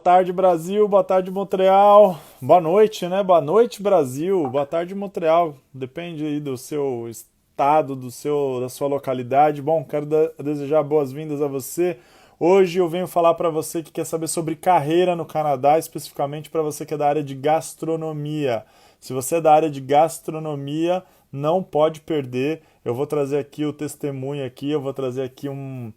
tarde, Brasil. Boa tarde, Montreal. Boa noite, né? Boa noite, Brasil. Boa tarde, Montreal. Depende aí do seu estado, da sua localidade. Bom, quero desejar boas-vindas a você. Hoje eu venho falar para você que quer saber sobre carreira no Canadá, especificamente para você que é da área de gastronomia. Se você é da área de gastronomia, não pode perder. Eu vou trazer aqui o testemunho aqui, eu vou trazer aqui um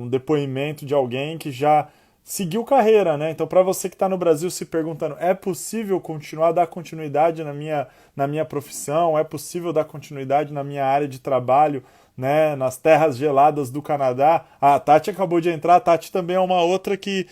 depoimento de alguém que já seguiu carreira, né? Então, para você que está no Brasil se perguntando, é possível continuar, dar continuidade na minha profissão? É possível dar continuidade na minha área de trabalho, né? Nas terras geladas do Canadá? A Tati acabou de entrar, a Tati também é uma outra que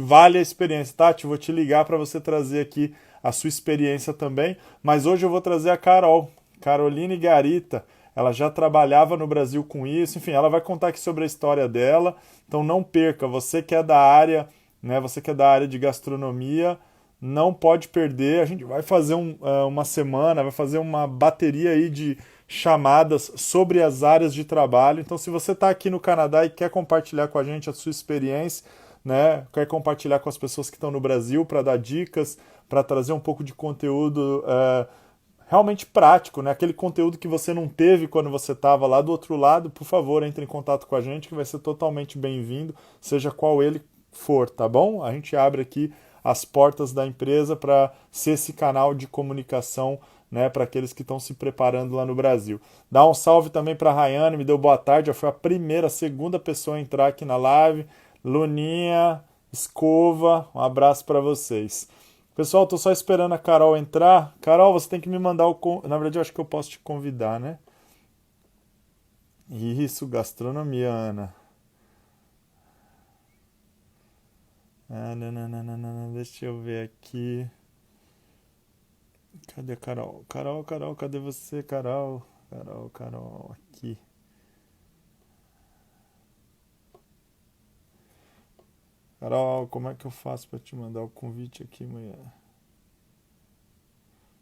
vale a experiência. Tati, vou te ligar para você trazer aqui a sua experiência também, mas hoje eu vou trazer a Carol, Caroline Garita. Ela já trabalhava no Brasil com isso, enfim, ela vai contar aqui sobre a história dela. Então não perca, você que é da área, né? Você que é da área de gastronomia, não pode perder. A gente vai fazer uma semana, vai fazer uma bateria aí de chamadas sobre as áreas de trabalho. Então, se você está aqui no Canadá e quer compartilhar com a gente a sua experiência, né? Quer compartilhar com as pessoas que estão no Brasil para dar dicas, para trazer um pouco de conteúdo realmente prático, né? Aquele conteúdo que você não teve quando você estava lá do outro lado, por favor, entre em contato com a gente que vai ser totalmente bem-vindo, seja qual ele for, tá bom? A gente abre aqui as portas da empresa para ser esse canal de comunicação, né, para aqueles que estão se preparando lá no Brasil. Dá um salve também para a Rayane, me deu boa tarde, já foi a primeira, a segunda pessoa a entrar aqui na live. Luninha, Escova, um abraço para vocês. Pessoal, tô só esperando a Carol entrar. Carol, você tem que me mandar Na verdade, eu acho que eu posso te convidar, né? Isso, gastronomia, Ana. Não, deixa eu ver aqui. Cadê a Carol? Carol, cadê você, Carol? Carol, aqui. Carol, como é que eu faço pra te mandar o convite aqui amanhã?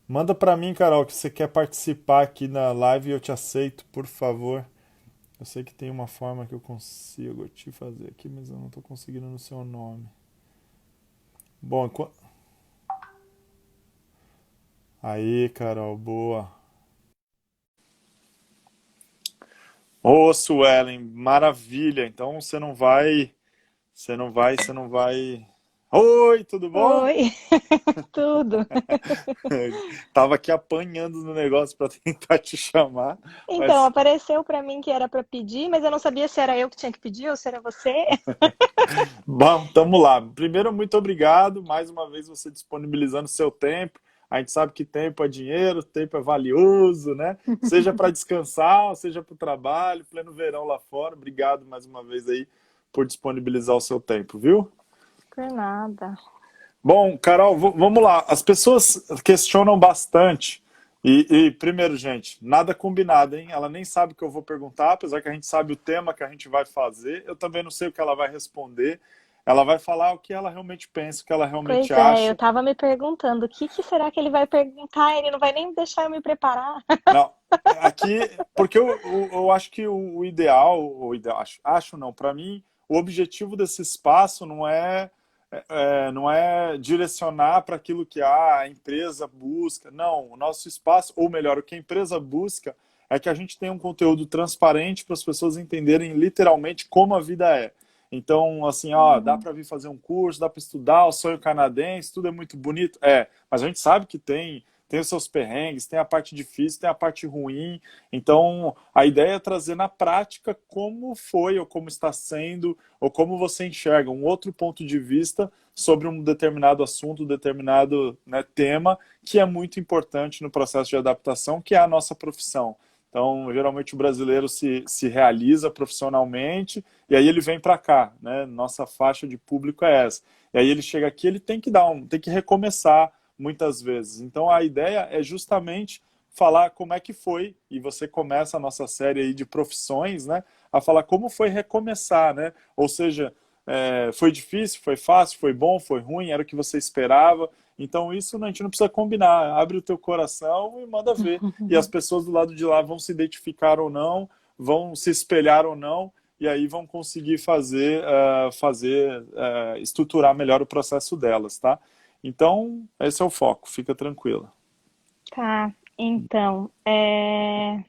Manda pra mim, Carol, que você quer participar aqui na live e eu te aceito, por favor. Eu sei que tem uma forma que eu consigo te fazer aqui, mas eu não tô conseguindo no seu nome. Bom, aí, Carol, boa. Ô, Suelen, maravilha. Então você não vai. Oi, tudo bom? Oi, tudo. Tava aqui apanhando no negócio pra tentar te chamar, Então, mas apareceu pra mim que era pra pedir, mas eu não sabia se era eu que tinha que pedir ou se era você. bom, tamo lá. Primeiro, muito obrigado mais uma vez você disponibilizando seu tempo. A gente sabe que tempo é dinheiro, tempo é valioso, né? Seja para descansar, seja para o trabalho, pleno verão lá fora. Obrigado mais uma vez aí por disponibilizar o seu tempo, viu? Por nada. Bom, Carol, vamos lá. As pessoas questionam bastante. Primeiro, gente, nada combinado, hein? Ela nem sabe o que eu vou perguntar, apesar que a gente sabe o tema que a gente vai fazer. Eu também não sei o que ela vai responder. Ela vai falar o que ela realmente pensa, o que ela realmente Pois é, eu acha. tava me perguntando, o que que será que ele vai perguntar? Ele não vai nem deixar eu me preparar. Não, aqui, porque eu acho que o ideal, acho não, para mim, o objetivo desse espaço não é direcionar para aquilo que a empresa busca. Não, o nosso espaço, ou melhor, o que a empresa busca é que a gente tenha um conteúdo transparente para as pessoas entenderem literalmente como a vida é. Então, assim, ó, dá Uhum. para vir fazer um curso, dá para estudar o sonho canadense, tudo é muito bonito. É, mas a gente sabe que tem os seus perrengues, tem a parte difícil, tem a parte ruim. Então, a ideia é trazer na prática como foi, ou como está sendo, ou como você enxerga um outro ponto de vista sobre um determinado assunto, um determinado, né, tema, que é muito importante no processo de adaptação, que é a nossa profissão. Então, geralmente o brasileiro se realiza profissionalmente e aí ele vem para cá, né? Nossa faixa de público é essa. E aí ele chega aqui, ele tem que recomeçar muitas vezes. Então, a ideia é justamente falar como é que foi, e você começa a nossa série aí de profissões, né? A falar como foi recomeçar, né? Ou seja, foi difícil, foi fácil, foi bom, foi ruim, era o que você esperava. Então isso a gente não precisa combinar. Abre o teu coração e manda ver. E as pessoas do lado de lá vão se identificar ou não, vão se espelhar ou não. e aí vão conseguir estruturar melhor o processo delas, tá? Então, esse é o foco, fica tranquila. Tá, então, é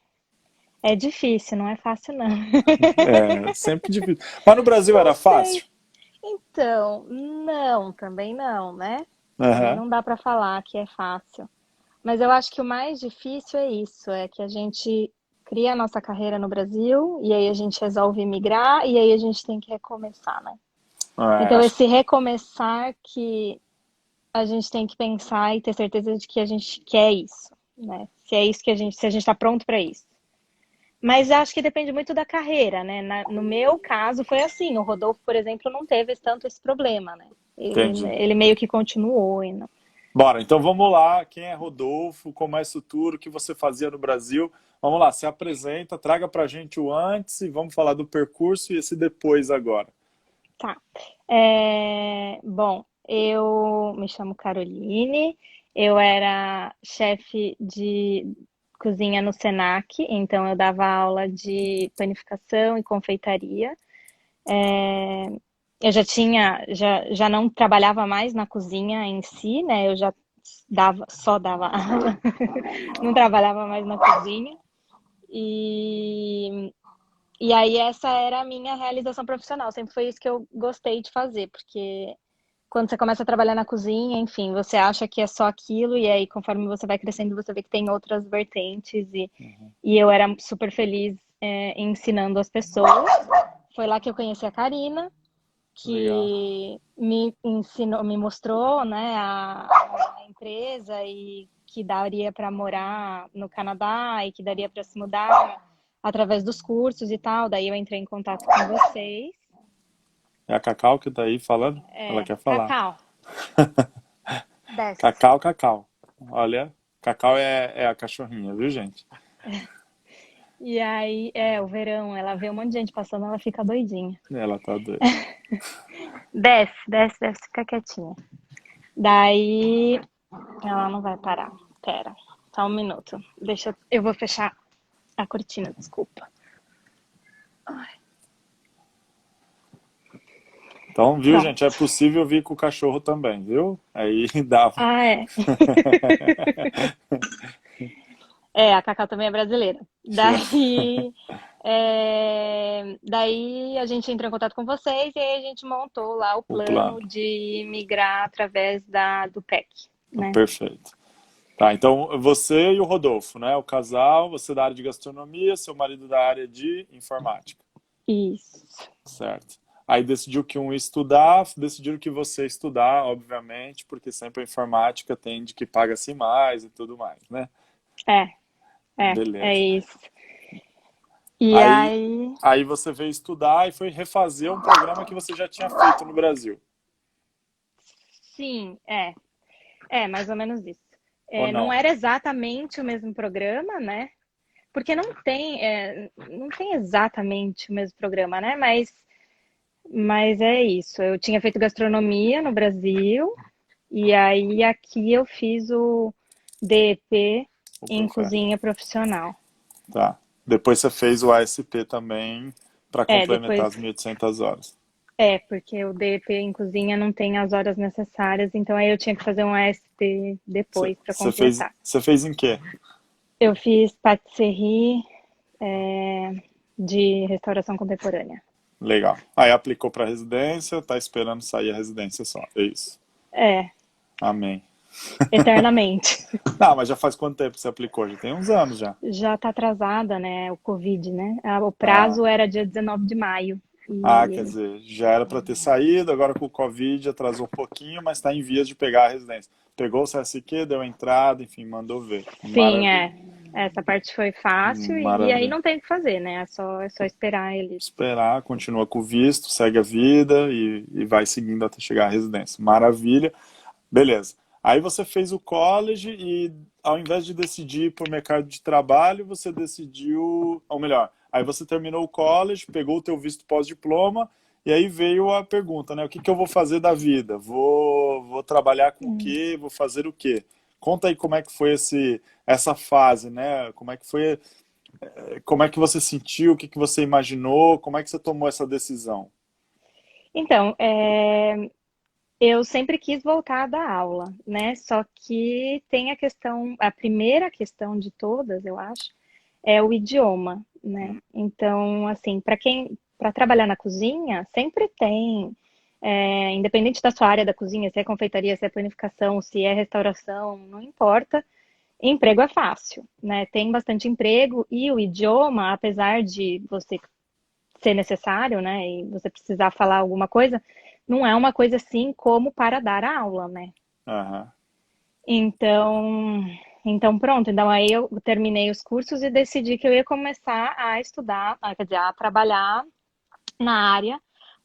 difícil, não é fácil não. É sempre difícil. Mas no Brasil Não era sei. fácil? Então, não, também não, né? Também Aham, não dá pra falar que é fácil. Mas eu acho que o mais difícil é isso, é que a gente cria a nossa carreira no Brasil e aí a gente resolve migrar e aí a gente tem que recomeçar, né? Então acho que esse recomeçar que a gente tem que pensar e ter certeza de que a gente quer isso, né? Se é isso que se a gente está pronto para isso. Mas acho que depende muito da carreira, né? No meu caso foi assim, o Rodolfo, por exemplo, não teve tanto esse problema, né? entendi. Ele meio que continuou e não. Bora, então vamos lá. Quem é Rodolfo? Como é isso tudo? O que você fazia no Brasil? Vamos lá, se apresenta, traga pra gente o antes e vamos falar do percurso e esse depois agora. Tá. Bom, eu me chamo Caroline, eu era chefe de cozinha no Senac, então eu dava aula de panificação e confeitaria. Eu já não trabalhava mais na cozinha em si, né? Eu já só dava aula, não trabalhava mais na cozinha. E, e aí essa era a minha realização profissional, sempre foi isso que eu gostei de fazer, porque quando você começa a trabalhar na cozinha, enfim, você acha que é só aquilo, e aí conforme você vai crescendo, você vê que tem outras vertentes, e eu era super feliz ensinando as pessoas. Foi lá que eu conheci a Karina, Legal. que me ensinou, me mostrou, né, a empresa e que daria para morar no Canadá e que daria para se mudar através dos cursos e tal. Daí eu entrei em contato com vocês. É a Cacau que tá aí falando? Ela quer falar. Cacau, desce. Cacau, Cacau. Olha, Cacau é a cachorrinha, viu, gente? E aí, o verão, ela vê um monte de gente passando, ela fica doidinha. Ela tá doida. Desce, desce, desce, fica quietinha. Daí, ela não vai parar. Pera, só um minuto. Eu vou fechar a cortina, desculpa. Então, viu, gente? É Pronto. possível vir com o cachorro também, viu? Aí dava. Ah, é. A Cacau também é brasileira. Daí a gente entrou em contato com vocês e aí a gente montou lá o O plano. plano de migrar através do PEC, né? Perfeito. Tá, então você e o Rodolfo, né? O casal, você da área de gastronomia, seu marido da área de informática. Isso. Certo. Aí decidiu que um ia estudar, decidiram que você ia estudar, obviamente, porque sempre a informática tende que paga-se mais e tudo mais, né? É, é Beleza. isso. E Aí, aí, aí você veio estudar e foi refazer um programa que você já tinha feito no Brasil, sim, mais ou menos isso. ou Não não? era exatamente o mesmo programa, né? Porque não tem exatamente o mesmo programa, né? Mas é isso. Eu tinha feito gastronomia no Brasil e aí aqui eu fiz o DEP O em profe... cozinha profissional. Tá. Depois você fez o ASP também para complementar Depois as 1.800 horas. porque o DEP em cozinha não tem as horas necessárias, então aí eu tinha que fazer um ASP depois para completar. Você fez em quê? Eu fiz patisserie de restauração contemporânea. Legal. Aí aplicou para residência, tá esperando sair a residência só. É isso. É, Amém. eternamente. Não, mas já faz quanto tempo você aplicou? Já tem uns anos já. Já está atrasada, né, o Covid, né? O Ah, prazo era dia 19 de maio. quer E dizer, já era para ter saído, agora com o Covid atrasou um pouquinho, mas está em vias de pegar a residência. Pegou o CSQ, deu a entrada, enfim, mandou ver. sim, Maravilha. essa parte foi fácil e aí Maravilha. não tem o que fazer, né? É só esperar eles. Esperar, continua com o visto, segue a vida e vai seguindo até chegar à residência. Maravilha. Beleza. Aí você fez o college e ao invés de decidir por mercado de trabalho, você decidiu, ou melhor, aí você terminou o college, pegou o teu visto pós-diploma e aí veio a pergunta, né? O que que eu vou fazer da vida? Vou trabalhar com o quê? Vou fazer o quê? Conta aí como é que foi essa fase, né? Como é que foi Como é que você sentiu? O que que você imaginou? Como é que você tomou essa decisão? Então, eu sempre quis voltar a dar aula, né? Só que tem a questão, a primeira questão de todas, eu acho, é o idioma, né? Então, assim, para trabalhar na cozinha, sempre tem, independente da sua área da cozinha, se é confeitaria, se é panificação, se é restauração, não importa, emprego é fácil, né? Tem bastante emprego e o idioma, apesar de você ser necessário, né, e você precisar falar alguma coisa, não é uma coisa assim como para dar aula, né? Aham. Então, então pronto. Então aí eu terminei os cursos e decidi que eu ia começar a estudar, quer dizer, a trabalhar na área,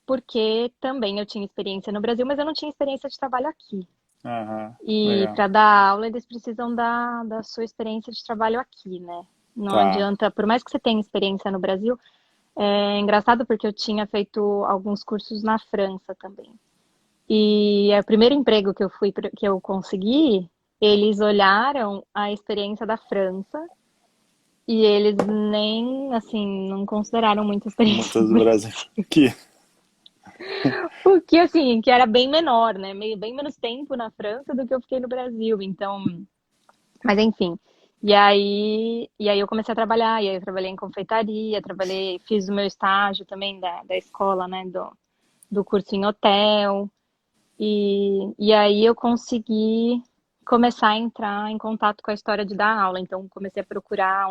porque também eu tinha experiência no Brasil, mas eu não tinha experiência de trabalho aqui. Aham. E Legal. para dar aula, eles precisam da sua experiência de trabalho aqui, né? Não Tá. adianta, por mais que você tenha experiência no Brasil, é engraçado porque eu tinha feito alguns cursos na França também. E o primeiro emprego que que eu consegui, eles olharam a experiência da França e eles nem, assim, não consideraram muita experiência Muitas no do Brasil. Brasil. Que Porque, assim, que era bem menor, né? Bem menos tempo na França do que eu fiquei no Brasil. Então, mas enfim. E aí eu comecei a trabalhar, e aí eu trabalhei em confeitaria, trabalhei, fiz o meu estágio também da escola, né, do curso em hotel. E aí eu consegui começar a entrar em contato com a história de dar aula. Então comecei a procurar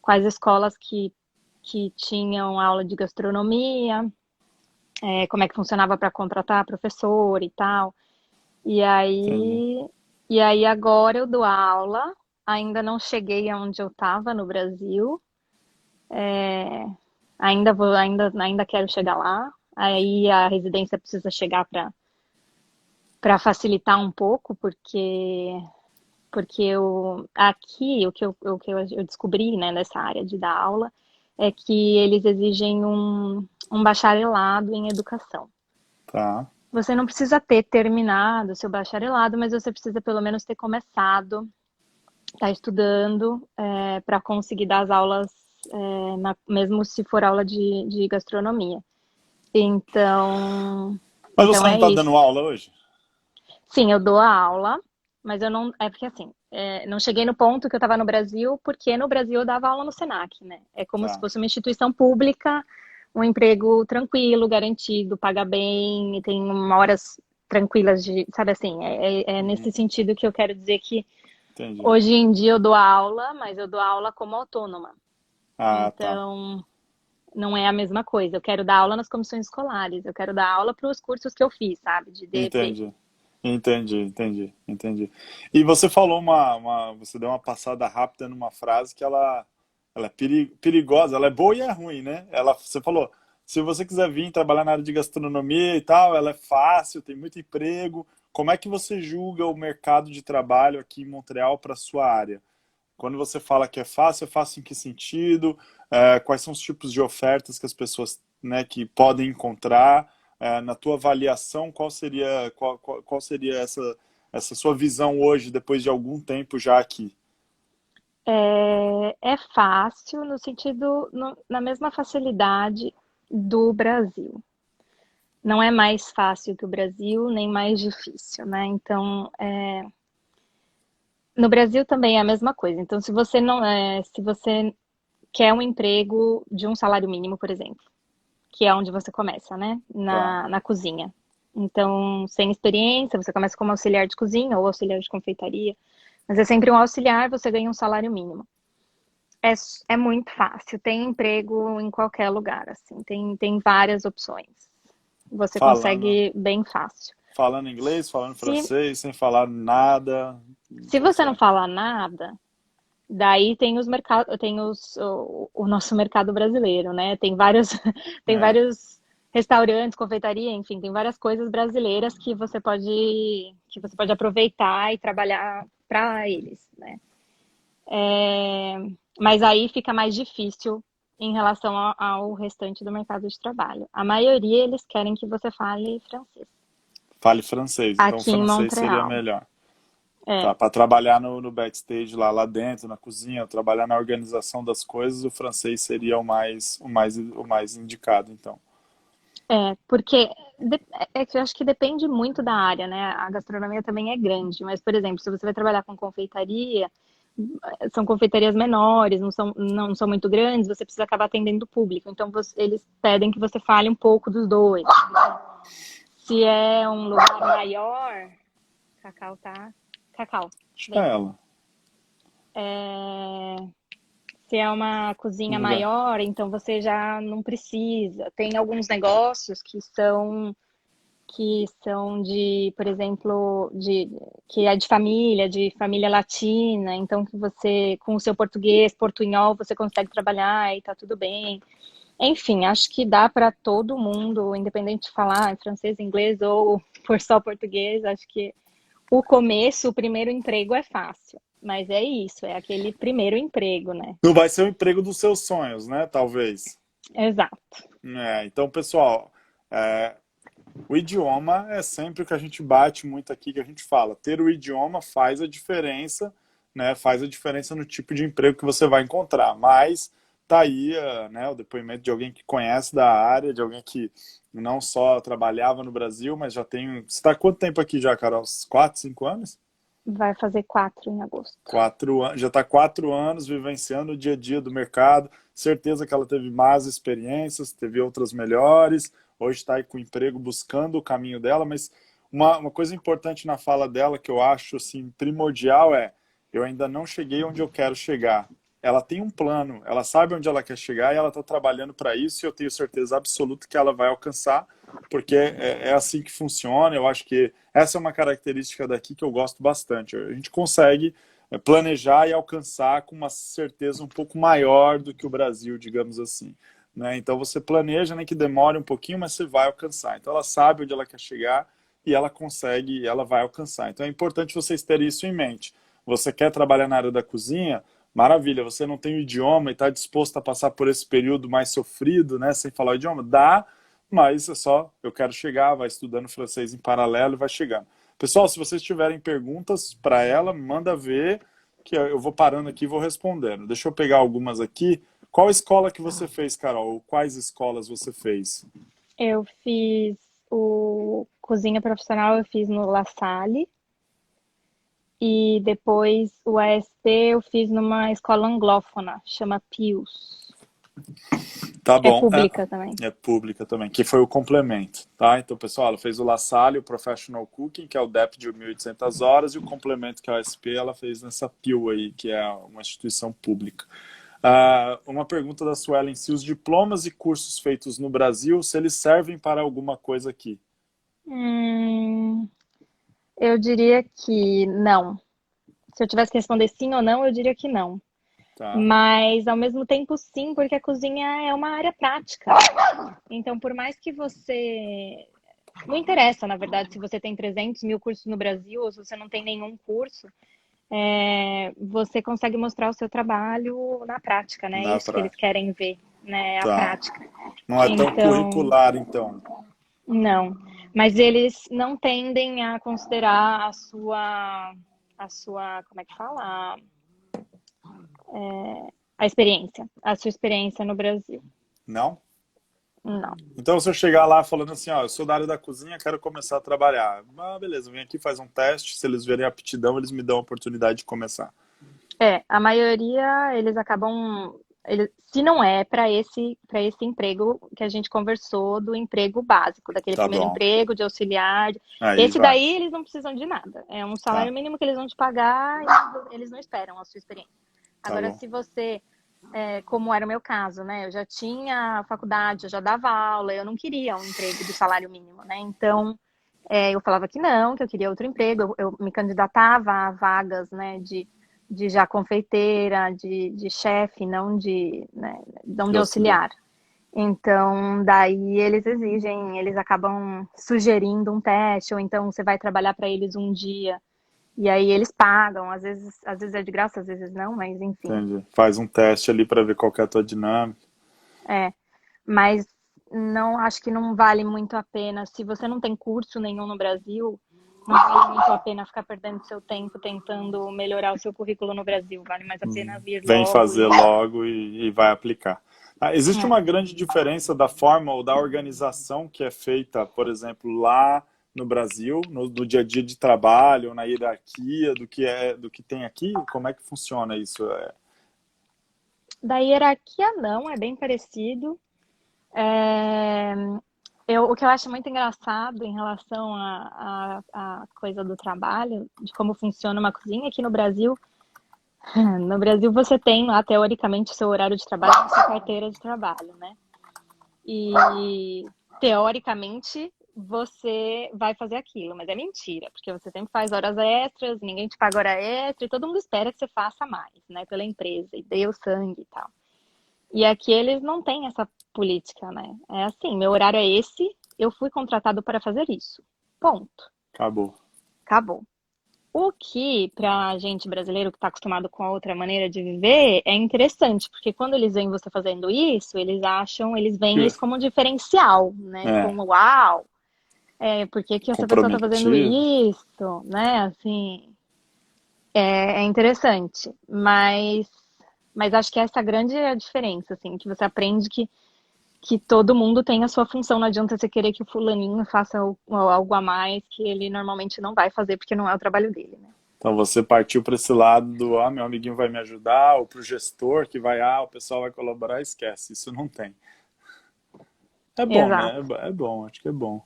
quais escolas que tinham aula de gastronomia, como é que funcionava para contratar professor e tal. E entendi. aí, e aí agora eu dou aula, ainda não cheguei aonde eu estava no Brasil, ainda quero chegar lá. Aí a residência precisa chegar para facilitar um pouco, porque aqui o que eu descobri, né, nessa área de dar aula é que eles exigem um bacharelado em educação. Tá. Você não precisa ter terminado o seu bacharelado, mas você precisa pelo menos ter começado, estar estudando para conseguir dar as aulas, mesmo se for aula de gastronomia. Então, Mas você então não é está dando isso. aula hoje? Sim, eu dou a aula, mas eu não. É porque assim, não cheguei no ponto que eu estava no Brasil, porque no Brasil eu dava aula no Senac, né? É como se Tá. fosse uma instituição pública, um emprego tranquilo, garantido, paga bem, e tem horas tranquilas de. Sabe assim, é Uhum. nesse sentido que eu quero dizer que Entendi. hoje em dia eu dou aula, mas eu dou aula como autônoma. Ah, tá. Então, não é a mesma coisa. Eu quero dar aula nas comissões escolares, eu quero dar aula para os cursos que eu fiz, sabe, de DP. Entendi. Entendi. E você falou você deu uma passada rápida numa frase que ela é perigosa, ela é boa e é ruim, né? Você falou, se você quiser vir trabalhar na área de gastronomia e tal, ela é fácil, tem muito emprego. Como é que você julga o mercado de trabalho aqui em Montreal para sua área? Quando você fala que é fácil em que sentido? Quais são os tipos de ofertas que as pessoas, né, que podem encontrar? Na tua avaliação, qual seria essa sua visão hoje, depois de algum tempo já aqui? É fácil no sentido, na mesma facilidade do Brasil. Não é mais fácil que o Brasil, nem mais difícil, né? Então, no Brasil também é a mesma coisa. Então, se você quer um emprego de um salário mínimo, por exemplo, que é onde você começa, né? Tá, Na cozinha. Então, sem experiência, você começa como auxiliar de cozinha ou auxiliar de confeitaria, mas é sempre um auxiliar, você ganha um salário mínimo. É, é muito fácil, tem emprego em qualquer lugar, assim, tem várias opções. Você falando, consegue bem fácil. falando inglês, falando Se, francês, sem falar nada, se tá você não certo. fala nada, daí tem os mercados, o nosso mercado brasileiro, né? Tem vários, tem É, vários restaurantes, confeitaria, enfim, tem várias coisas brasileiras que você pode aproveitar e trabalhar para eles, né? Mas aí fica mais difícil em relação ao restante do mercado de trabalho. A maioria eles querem que você fale francês. fale francês, então Aqui em francês seria Montreal. melhor. É, Tá, para trabalhar no backstage lá dentro, na cozinha, trabalhar na organização das coisas, o francês seria o mais indicado, então. porque é que eu acho que depende muito da área, né? A gastronomia também é grande, mas, por exemplo, se você vai trabalhar com confeitaria, são confeitarias menores, não são muito grandes, você precisa acabar atendendo o público. Então, eles pedem que você fale um pouco dos dois. Se é um lugar maior, Cacau tá. Cacau, Acho que vem. é ela. É, Se é uma Um cozinha lugar. maior, então você já não precisa. Tem alguns negócios que são de, por exemplo, que é de família latina, então que você, com o seu português, portunhol, você consegue trabalhar e tá tudo bem. Enfim, acho que dá para todo mundo, independente de falar francês, inglês ou por só português, acho que o começo, o primeiro emprego é fácil. Mas é isso, é aquele primeiro emprego, né? Não vai ser o emprego dos seus sonhos, né? Talvez. Exato. Então, pessoal, é, o idioma é sempre o que a gente bate muito aqui, que a gente fala. Ter o idioma faz a diferença, né? Faz a diferença no tipo de emprego que você vai encontrar. Mas tá aí, né, o depoimento de alguém que conhece da área, de alguém que não só trabalhava no Brasil, mas já tem. Você está há quanto tempo aqui já, Carol? Uns 4, 5 anos? Vai fazer 4 em agosto. 4 anos, já está 4 anos vivenciando o dia a dia do mercado. Certeza que ela teve más experiências, teve outras melhores. Hoje está aí com o emprego buscando o caminho dela, mas uma coisa importante na fala dela que eu acho assim primordial é: eu ainda não cheguei onde eu quero chegar. Ela tem um plano, ela sabe onde ela quer chegar e ela está trabalhando para isso. E eu tenho certeza absoluta que ela vai alcançar, porque é assim que funciona. Eu acho que essa é uma característica daqui que eu gosto bastante. A gente consegue planejar e alcançar com uma certeza um pouco maior do que o Brasil, digamos assim. Né? Então você planeja, nem que demore um pouquinho, mas você vai alcançar. Então ela sabe onde ela quer chegar e ela consegue, e ela vai alcançar. Então é importante vocês terem isso em mente. Você quer trabalhar na área da cozinha? Maravilha, você não tem o idioma e está disposto a passar por esse período mais sofrido, né, sem falar o idioma? Dá, mas é só, eu quero chegar, vai estudando francês em paralelo e vai chegando. Pessoal, se vocês tiverem perguntas para ela, manda ver, que eu vou parando aqui e vou respondendo. Deixa eu pegar algumas aqui. Qual escola que você fez, Carol? Ou quais escolas você fez? Eu fiz o cozinha profissional, eu fiz no La Salle e depois o ASP eu fiz numa escola anglófona, chama Pius. Tá É bom. pública também. É pública também, que foi o complemento, tá? Então, pessoal, ela fez o La Salle, o Professional Cooking, que é o DEP de 1.800 horas, e o complemento, que é o SP, ela fez nessa PIL aí, que é uma instituição pública. Uma pergunta da Suelen: se os diplomas e cursos feitos no Brasil, se eles servem para alguma coisa aqui? Hum, eu diria que não. Se eu tivesse que responder sim ou não, eu diria que não. Tá, Mas ao mesmo tempo sim, porque a cozinha é uma área prática. Então, por mais que você. Não interessa, na verdade, se você tem 300 mil cursos no Brasil ou se você não tem nenhum curso, você consegue mostrar o seu trabalho na prática, né? É na isso que eles prática. querem ver, né? A Tá. prática. Não é tão Então, curricular, então. não. Mas eles não tendem a considerar como é que fala? A sua experiência no Brasil. Não? Não. Então, se eu chegar lá falando assim, ó, eu sou da área da cozinha, quero começar a trabalhar. Beleza, vem aqui, faz um teste. Se eles verem aptidão, eles me dão a oportunidade de começar. A maioria eles acabam, se não é para esse emprego que a gente conversou do emprego básico, daquele Tá primeiro bom. emprego de auxiliar, Aí esse vai. daí eles não precisam de nada. É um salário Tá, mínimo que eles vão te pagar e eles não esperam a sua experiência. tá Agora, bom. se você, como era o meu caso, né, eu já tinha faculdade, eu já dava aula, eu não queria um emprego do salário mínimo, né? Então, eu falava que não, que eu queria outro emprego, eu me candidatava a vagas, né, de já confeiteira, de chefe, não de, né, não De de auxiliar. auxiliar. Então, daí eles exigem, eles acabam sugerindo um teste, ou então você vai trabalhar para eles um dia, e aí eles pagam, às vezes é de graça, às vezes não, mas enfim. Entendi. Faz um teste ali para ver qual que é a tua dinâmica. É, mas não acho que não vale muito a pena. Se você não tem curso nenhum no Brasil, Não vale muito a pena ficar perdendo seu tempo tentando melhorar o seu currículo no Brasil. Vale mais a pena vir Vem logo fazer e... logo e vai aplicar. Existe É. uma grande diferença da forma ou da organização que é feita, por exemplo, lá no Brasil, no dia a dia de trabalho, na hierarquia do que tem aqui? Como é que funciona isso? Da hierarquia, não, é bem parecido. É, o que eu acho muito engraçado em relação à coisa do trabalho, de como funciona uma cozinha aqui no Brasil. No Brasil você tem lá, teoricamente, o seu horário de trabalho na sua carteira de trabalho, né? E teoricamente você vai fazer aquilo, mas é mentira, porque você sempre faz horas extras, ninguém te paga hora extra e todo mundo espera que você faça mais, né, pela empresa e dê o sangue e tal. E aqui eles não têm essa política, né? É assim, meu horário é esse, eu fui contratado para fazer isso. Ponto. Acabou. Acabou. O que, pra gente brasileiro que está acostumado com a outra maneira de viver, é interessante, porque quando eles veem você fazendo isso, eles veem isso como um diferencial, né? É, Como, uau, por que que essa pessoa está fazendo comprometido. isso, né? Assim, é interessante, mas acho que essa grande é a diferença, assim, que você aprende que todo mundo tem a sua função. Não adianta você querer que o fulaninho faça algo a mais que ele normalmente não vai fazer, porque não é o trabalho dele, né? Então você partiu para esse lado do, meu amiguinho vai me ajudar, ou para o gestor que vai, o pessoal vai colaborar, esquece, isso não tem. É bom, né? Exato. É bom, acho que é bom.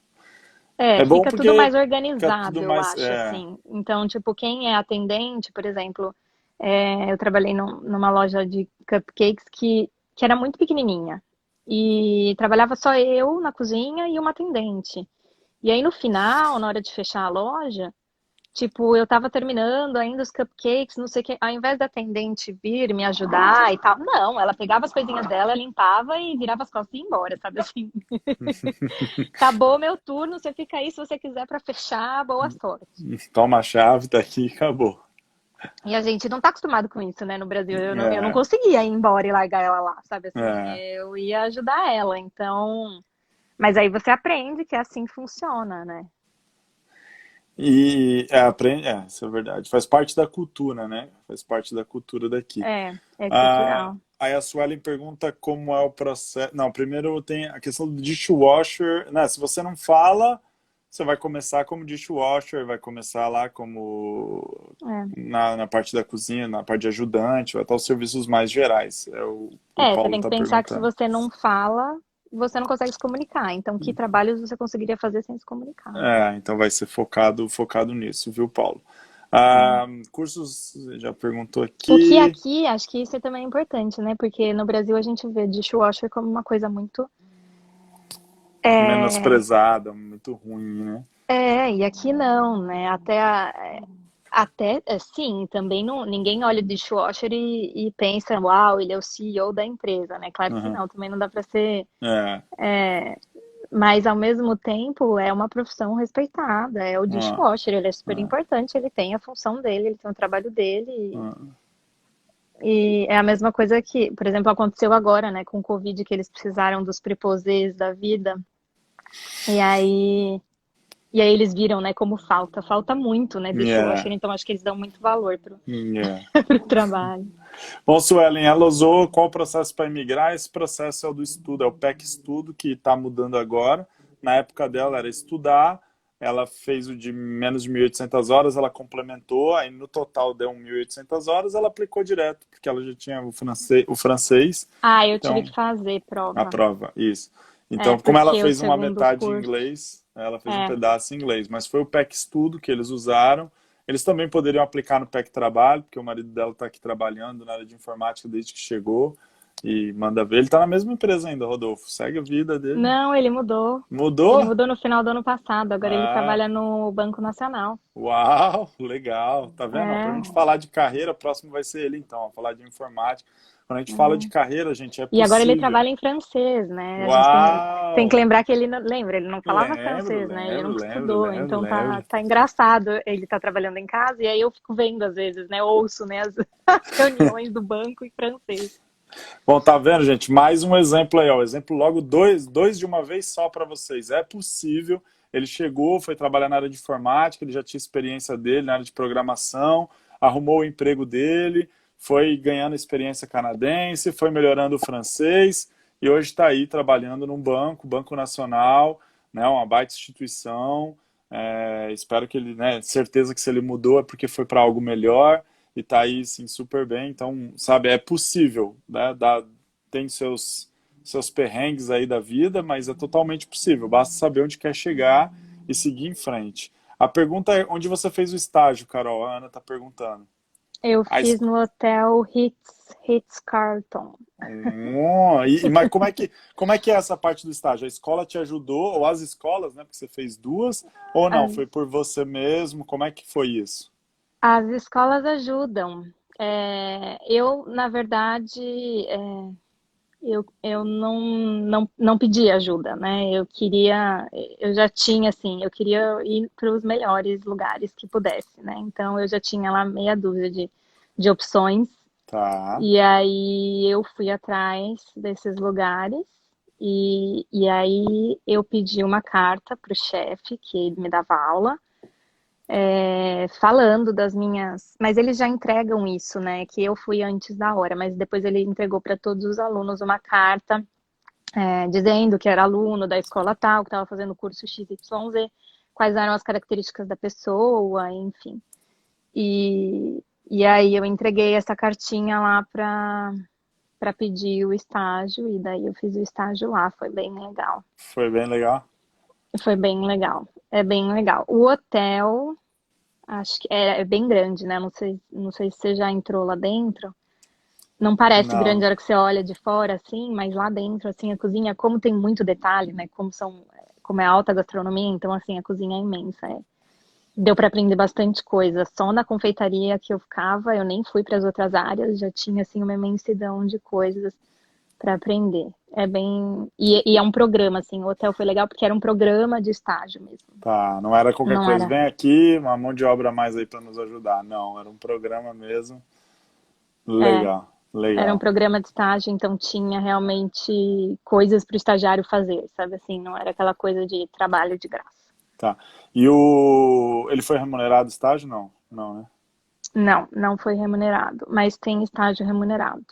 É, É bom fica tudo mais porque fica tudo organizado, eu mais. acho, assim. Então, tipo, quem é atendente, por exemplo, eu trabalhei numa loja de cupcakes que era muito pequenininha. E trabalhava só eu na cozinha e uma atendente. E aí, no final, na hora de fechar a loja, tipo, eu tava terminando ainda os cupcakes, não sei o que. Ao invés da atendente vir me ajudar e tal, não, ela pegava as coisinhas dela, limpava e virava as costas e ia embora, sabe assim? Acabou meu turno, você fica aí se você quiser para fechar, boa sorte. Toma a chave, tá aqui e acabou. E a gente não tá acostumado com isso, né, no Brasil. Eu não É, conseguia ir embora e largar ela lá, sabe assim? é. Eu ia ajudar ela, então. Mas aí você aprende que é assim que funciona, né? E aprende, isso é verdade. Faz parte da cultura, né? Faz parte da cultura daqui. É cultural. Aí a Suelen pergunta como é o processo. Não, primeiro tem a questão do dishwasher. Né? Se você não fala, você vai começar como dishwasher, vai começar lá como É. na parte da cozinha, na parte de ajudante, vai estar os serviços mais gerais. É o que o Você Paulo tem que está pensar que se perguntando. você não fala, você não consegue se comunicar. Então, que trabalhos você conseguiria fazer sem se comunicar? Então vai ser focado nisso, viu, Paulo? Cursos, já perguntou O que aqui, aqui, acho que isso também é importante, né? Porque no Brasil a gente vê dishwasher como uma coisa muito. É, menosprezada, muito ruim, né? e aqui não, né? Sim, também não, ninguém olha o dishwasher e pensa, uau, ele é o CEO da empresa, né? Claro que Uhum. não, também não dá para ser. É, Mas ao mesmo tempo é uma profissão respeitada, é o ó, dishwasher, ele é super ó, importante, ele tem a função dele, ele tem o trabalho dele. ó. E é a mesma coisa que, por exemplo, aconteceu agora, né, com o Covid, que eles precisaram dos preposés da vida. E aí, e aí eles viram, né, como falta muito, né, É, dishwasher, então acho que eles dão muito valor é. pro trabalho. Bom, Suelen, ela usou qual o processo para imigrar? Esse processo é o do estudo, é o PEC Estudo, que está mudando agora. Na época dela era estudar, ela fez o de menos de 1.800 horas, ela complementou, aí no total deu 1.800 horas, ela aplicou direto, porque ela já tinha o francês, Ah, eu tive então que fazer a prova. prova, isso. Então, como ela Porque o fez uma segundo metade em curso, inglês, ela fez um é, pedaço em inglês, mas foi o PEC Estudo que eles usaram. Eles também poderiam aplicar no PEC Trabalho, porque o marido dela está aqui trabalhando na área de informática desde que chegou e manda ver. Ele está na mesma empresa ainda, Rodolfo. Segue a vida dele. não, ele mudou. Ele Mudou? mudou no final do ano passado, agora ele Ah, trabalha no Banco Nacional. uau, legal. Tá vendo? Para a É, gente falar de carreira, o próximo vai ser ele então, falar de informática. Quando a gente fala de é. carreira, gente, é E agora ele possível. trabalha em francês, né? A gente tem que Uau! lembrar que ele não, lembra, ele não falava Lembro, francês, né? Ele lembro, nunca lembro, estudou, lembro, então lembro. tá engraçado. Ele tá trabalhando em casa e aí eu fico vendo às vezes, né? Ouço, né, as, as reuniões do banco em francês. Bom, tá vendo, gente? Mais um exemplo aí, ó. Exemplo logo dois de uma vez só para vocês. É possível. Ele chegou, foi trabalhar na área de informática, ele já tinha experiência dele na área de programação, arrumou o emprego dele, foi ganhando experiência canadense, foi melhorando o francês e hoje está aí trabalhando num banco, Banco Nacional, né, uma baita instituição. Espero que ele, né, certeza que se ele mudou é porque foi para algo melhor e está aí, sim, super bem. Então, sabe, é possível, né, tem seus perrengues aí da vida, mas é totalmente possível. Basta saber onde quer chegar e seguir em frente. A pergunta é onde você fez o estágio, Carol? A Ana está perguntando. Eu A fiz no hotel Ritz-Carlton. Mas como é que é essa parte do estágio? A escola te ajudou, ou as escolas, né? Porque você fez duas, ou não? Foi por você mesmo? Como é que foi isso? As escolas ajudam. Eu, na verdade, eu não pedi ajuda, né? Eu já tinha, assim, eu queria ir para os melhores lugares que pudesse, né? Então, eu já tinha lá meia dúzia de opções. Tá. E aí, eu fui atrás desses lugares. E aí, eu pedi uma carta para o chefe, que ele me dava aula, falando das minhas. Mas eles já entregam isso, né? Que eu fui antes da hora, mas depois ele entregou para todos os alunos uma carta, dizendo que era aluno da escola tal, que estava fazendo o curso XYZ, quais eram as características da pessoa, enfim. E aí eu entreguei essa cartinha lá para pedir o estágio, e daí eu fiz o estágio lá, foi bem legal. Foi bem legal? Foi bem legal. É bem legal. O hotel, acho que é bem grande, né? Não sei se você já entrou lá dentro. Não parece grande Não. a hora que você olha de fora, assim, mas lá dentro, assim, a cozinha, como tem muito detalhe, né? Como é alta gastronomia, então, assim, a cozinha é imensa. Deu para aprender bastante coisa. Só na confeitaria que eu ficava, eu nem fui para as outras áreas, já tinha, assim, uma imensidão de coisas para aprender. É bem. E é um programa, assim, o hotel foi legal porque era um programa de estágio mesmo. Tá, não era qualquer Não coisa. era. Vem aqui, uma mão de obra a mais aí para nos ajudar. Não, era um programa mesmo. É, Legal, era um legal. programa de estágio, então tinha realmente coisas para o estagiário fazer, sabe assim? Não era aquela coisa de trabalho de graça. Tá. Ele foi remunerado o estágio? Não, não, né? Não, não foi remunerado, mas tem estágio remunerado.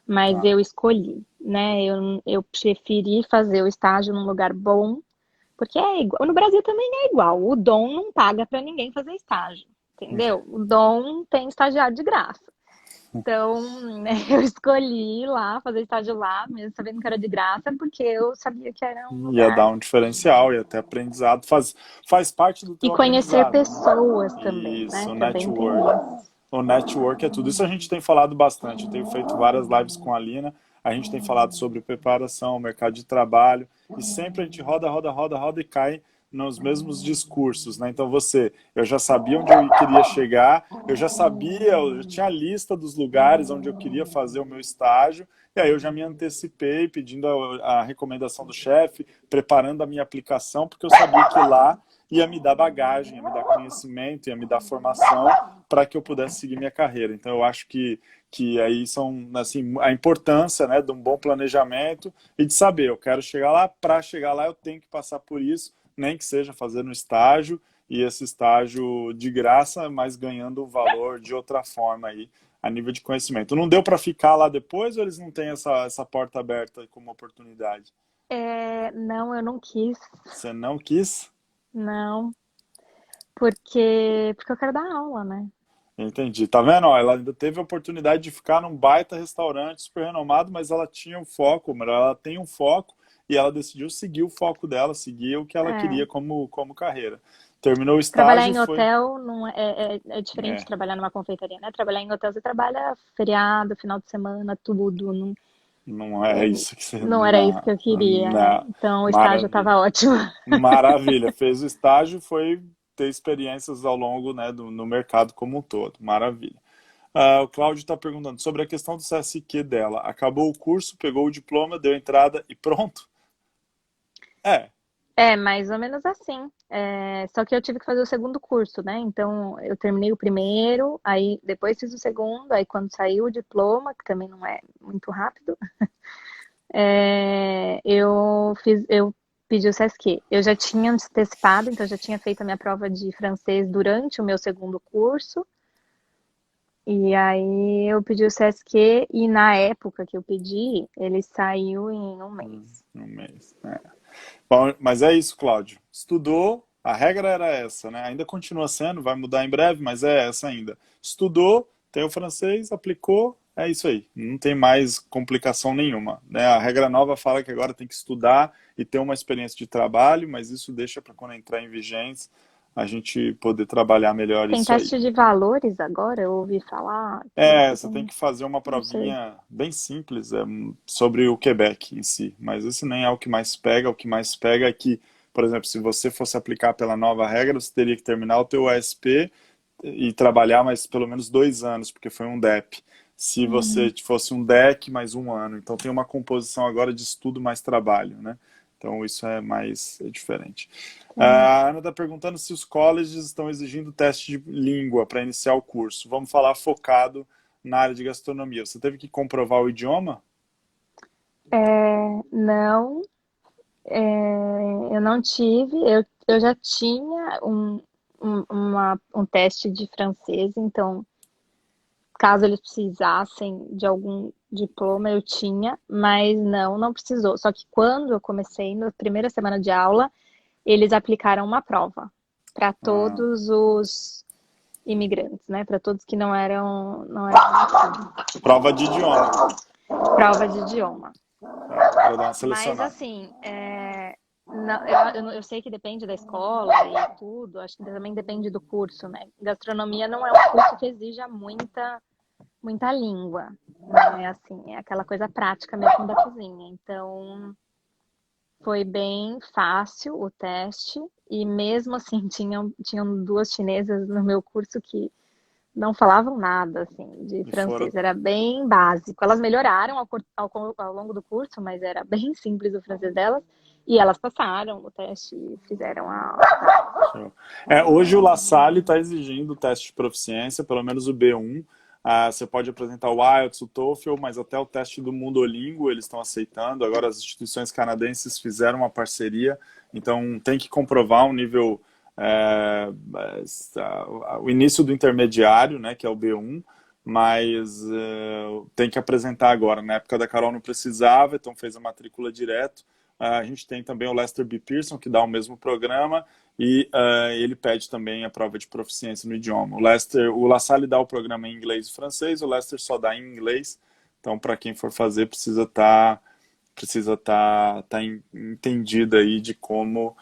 Mas Tá. eu escolhi, né? Eu preferi fazer o estágio num lugar bom, porque é igual. No Brasil também é igual. O Dom não paga para ninguém fazer estágio, entendeu? O Dom tem estagiário de graça. Então, né, eu escolhi ir lá, fazer estágio lá, mesmo sabendo que era de graça, porque eu sabia que era um Ia lugar. dar um diferencial, ia ter aprendizado. Faz parte do E teu conhecer aprendizado, né? pessoas também, né? Isso, Também tem network. isso. O network é tudo. Isso a gente tem falado bastante. Eu tenho feito várias lives com a Lina. A gente tem falado sobre preparação, mercado de trabalho. E sempre a gente roda, roda, roda, roda e cai nos mesmos discursos, né? Então eu já sabia onde eu queria chegar, eu já tinha a lista dos lugares onde eu queria fazer o meu estágio, e aí eu já me antecipei pedindo a recomendação do chefe, preparando a minha aplicação, porque eu sabia que lá ia me dar bagagem, ia me dar conhecimento, ia me dar formação para que eu pudesse seguir minha carreira. Então eu acho que aí são assim a importância, né, de um bom planejamento e de saber, eu quero chegar lá, para chegar lá eu tenho que passar por isso, nem que seja fazendo um estágio e esse estágio de graça, mas ganhando o valor de outra forma aí a nível de conhecimento. Não deu para ficar lá depois ou eles não têm essa porta aberta como oportunidade? Não, eu não quis, Você não quis? não, porque eu quero dar aula, né? Entendi. Tá vendo? Ó, ela ainda teve a oportunidade de ficar num baita restaurante super renomado, mas ela tinha um foco, melhor, ela tem um foco e ela decidiu seguir o foco dela, seguir o que ela É, queria como carreira. Terminou o trabalhar estágio, em foi. hotel não é diferente de É, trabalhar numa confeitaria, né? Trabalhar em hotel você trabalha feriado, final de semana, tudo. Não, não é isso que você. não era isso Não, que eu queria. não. Então o estágio Maravilha. estava ótimo. Maravilha. Fez o estágio, foi ter experiências ao longo, né, no mercado como um todo. Maravilha. O Cláudio está perguntando sobre a questão do CSQ dela. Acabou o curso, pegou o diploma, deu entrada e pronto? É, É, mais ou menos assim. Só que eu tive que fazer o segundo curso, né? Então, eu terminei o primeiro, aí depois fiz o segundo, aí quando saiu o diploma, que também não é muito rápido, eu pedi o CESQ. Eu já tinha antecipado, então eu já tinha feito a minha prova de francês durante o meu segundo curso. E aí eu pedi o CESQ e na época que eu pedi, ele saiu em um mês. Um mês. É. Bom, mas é isso, Cláudio. Estudou, a regra era essa, né? Ainda continua sendo, vai mudar em breve, mas é essa ainda. Estudou, tem o francês, aplicou, é isso aí. Não tem mais complicação nenhuma, né? A regra nova fala que agora tem que estudar e ter uma experiência de trabalho, mas isso deixa para quando entrar em vigência a gente poder trabalhar melhor Tem isso aí. teste de valores agora, eu ouvi falar É, que você tem que fazer uma não sei. provinha bem simples, sobre o Quebec em si, mas esse nem é o que mais pega. O que mais pega é que, por exemplo, se você fosse aplicar pela nova regra, você teria que terminar o teu OSP e trabalhar mais pelo menos 2 anos, porque foi um DEP. Se você Uhum. fosse um DEC, mais um ano. Então tem uma composição agora de estudo mais trabalho, né? Então isso é diferente. Tem. A Ana está perguntando se os colleges estão exigindo teste de língua para iniciar o curso. Vamos falar focado na área de gastronomia. Você teve que comprovar o idioma? Não, eu não tive. Eu já tinha um teste de francês, então, caso eles precisassem de algum diploma, eu tinha, mas não precisou. Só que quando eu comecei, na primeira semana de aula, eles aplicaram uma prova para Ah, todos os imigrantes, né? Para todos que não eram nativos. prova de idioma, Prova de idioma. para dar uma Mas selecionada. assim, eu sei que depende da escola e tudo, acho que também depende do curso, né? Gastronomia não é um curso que exija muita língua, não é assim, é aquela coisa prática mesmo da cozinha. Então, foi bem fácil o teste, e mesmo assim, tinham duas chinesas no meu curso que não falavam nada, assim, de E foram. francês. Era bem básico. Elas melhoraram ao longo do curso, mas era bem simples o francês delas. E elas passaram o teste e fizeram a. Show. Hoje o La Salle está exigindo o teste de proficiência, pelo menos o B1. Você pode apresentar o IELTS, o TOEFL, mas até o teste do Mundolingo eles estão aceitando. Agora as instituições canadenses fizeram uma parceria, então tem que comprovar um nível, o início do intermediário, né, que é o B1, mas tem que apresentar agora. Na época da Carol não precisava, então fez a matrícula direto. A gente tem também o Lester B. Pearson, que dá o mesmo programa, e ele pede também a prova de proficiência no idioma. O La Salle dá o programa em inglês e francês, o Lester só dá em inglês. Então, para quem for fazer, precisa tá entendido aí de como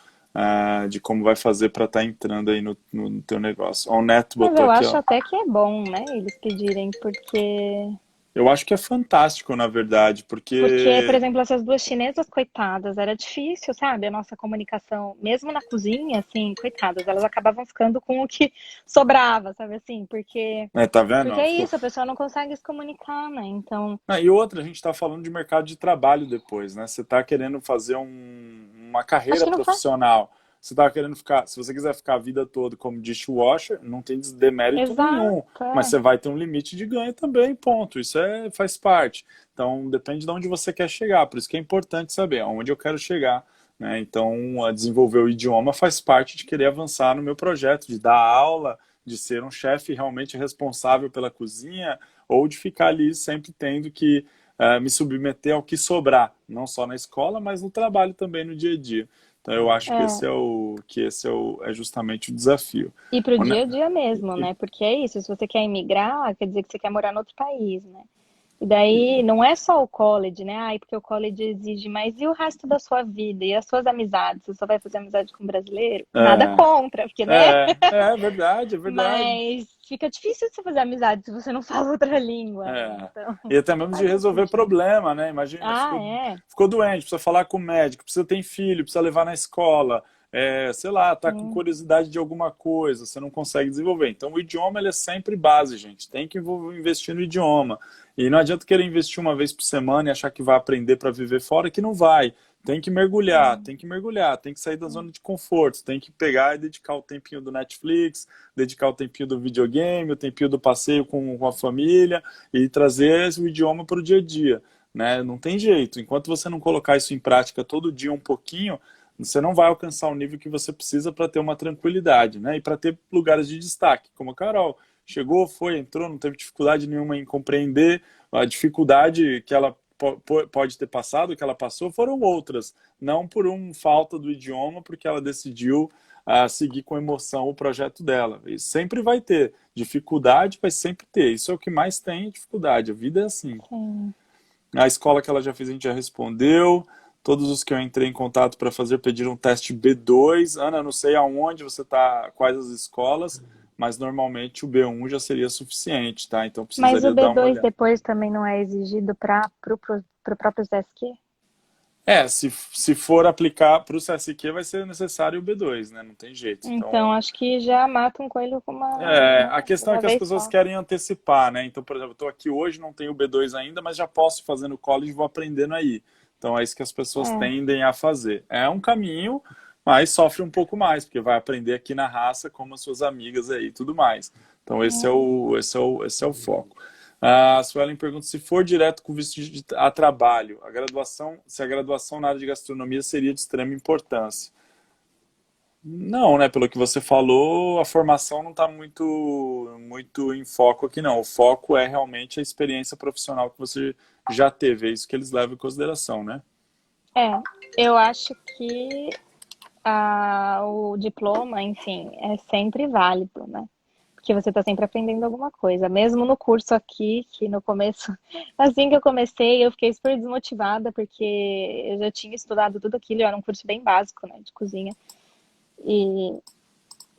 vai fazer para estar entrando aí no teu negócio. O Neto Mas botou eu aqui, acho ó. até que é bom, né? Eles pedirem, porque Eu acho que é fantástico, na verdade, Porque, por porque exemplo, essas duas chinesas, coitadas, era difícil, sabe? A nossa comunicação, mesmo na cozinha, assim, coitadas, elas acabavam ficando com o que sobrava, sabe assim? Porque, tá vendo? porque é isso, a pessoa não consegue se comunicar, né? Então, E outra, a gente está falando de mercado de trabalho depois, né? Você está querendo fazer uma acho carreira que não faz. profissional. Você está querendo ficar, se você quiser ficar a vida toda como dishwasher, não tem demérito nenhum, Exato, mas é. você vai ter um limite de ganho também, ponto. Isso faz parte. Então, depende de onde você quer chegar. Por isso que é importante saber aonde eu quero chegar, né? Então, desenvolver o idioma faz parte de querer avançar no meu projeto, de dar aula, de ser um chefe realmente responsável pela cozinha, ou de ficar ali sempre tendo que me submeter ao que sobrar, não só na escola, mas no trabalho também no dia a dia. Então eu acho que É. esse é justamente o desafio. E pro Né? dia a dia mesmo, E- né? Porque é isso, se você quer emigrar, quer dizer que você quer morar em outro país, né? E daí não é só o college, né? Ai, porque o college exige mais. E o resto da sua vida? E as suas amizades? Você só vai fazer amizade com brasileiro? Nada É, contra, porque, né? é verdade, é verdade. Mas fica difícil de você fazer amizade se você não fala outra língua, né? É. Então, E até mesmo de faz resolver sentido. problema, né? Imagina, Ah, ficou, é? ficou doente, precisa falar com o médico, precisa ter filho, precisa levar na escola, sei lá, tá com Sim. curiosidade de alguma coisa, você não consegue desenvolver. Então o idioma ele é sempre base, gente. Tem que investir no idioma. E não adianta querer investir uma vez por semana e achar que vai aprender para viver fora, que não vai. Tem que mergulhar, tem que sair da zona de conforto, tem que pegar e dedicar o tempinho do Netflix, dedicar o tempinho do videogame, o tempinho do passeio com a família e trazer o idioma para o dia a dia, né? Não tem jeito. Enquanto você não colocar isso em prática todo dia um pouquinho, você não vai alcançar o nível que você precisa para ter uma tranquilidade, né? E para ter lugares de destaque, como a Carol. Chegou, foi, entrou, não teve dificuldade nenhuma em compreender. A dificuldade que ela pode ter passado, que ela passou, foram outras. Não por falta do idioma, porque ela decidiu seguir com emoção o projeto dela. E sempre vai ter. Dificuldade vai sempre ter. Isso é o que mais tem, dificuldade. A vida é assim. Sim. A escola que ela já fez, a gente já respondeu. Todos os que eu entrei em contato para fazer pediram um teste B2. Ana, não sei aonde você está, quais as escolas, mas normalmente o B1 já seria suficiente, tá? Então Mas o precisaria dar uma B2 olhada. depois também não é exigido para o próprio CSQ? Se for aplicar para o CSQ, vai ser necessário o B2, né? Não tem jeito. Então, Então, acho que já mata um coelho com uma, né, a de questão é uma que as vez pessoas só. querem antecipar, né? Então, por exemplo, eu estou aqui hoje, não tenho o B2 ainda, mas já posso fazer no college e vou aprendendo aí. Então, é isso que as pessoas É, tendem a fazer. É um caminho, mas sofre um pouco mais, porque vai aprender aqui na raça como as suas amigas aí e tudo mais. Então, esse é o foco. A Suelen pergunta se for direto com visto a trabalho, se a graduação na área de gastronomia seria de extrema importância. Não, né? Pelo que você falou, a formação não está muito em foco aqui, não. O foco é realmente a experiência profissional que você já teve. É isso que eles levam em consideração, né? é, eu acho que o diploma, enfim, é sempre válido, né? Porque você está sempre aprendendo alguma coisa. Mesmo no curso aqui, que no começo, assim que eu comecei, eu fiquei super desmotivada, porque eu já tinha estudado tudo aquilo, era um curso bem básico, né, de cozinha. E,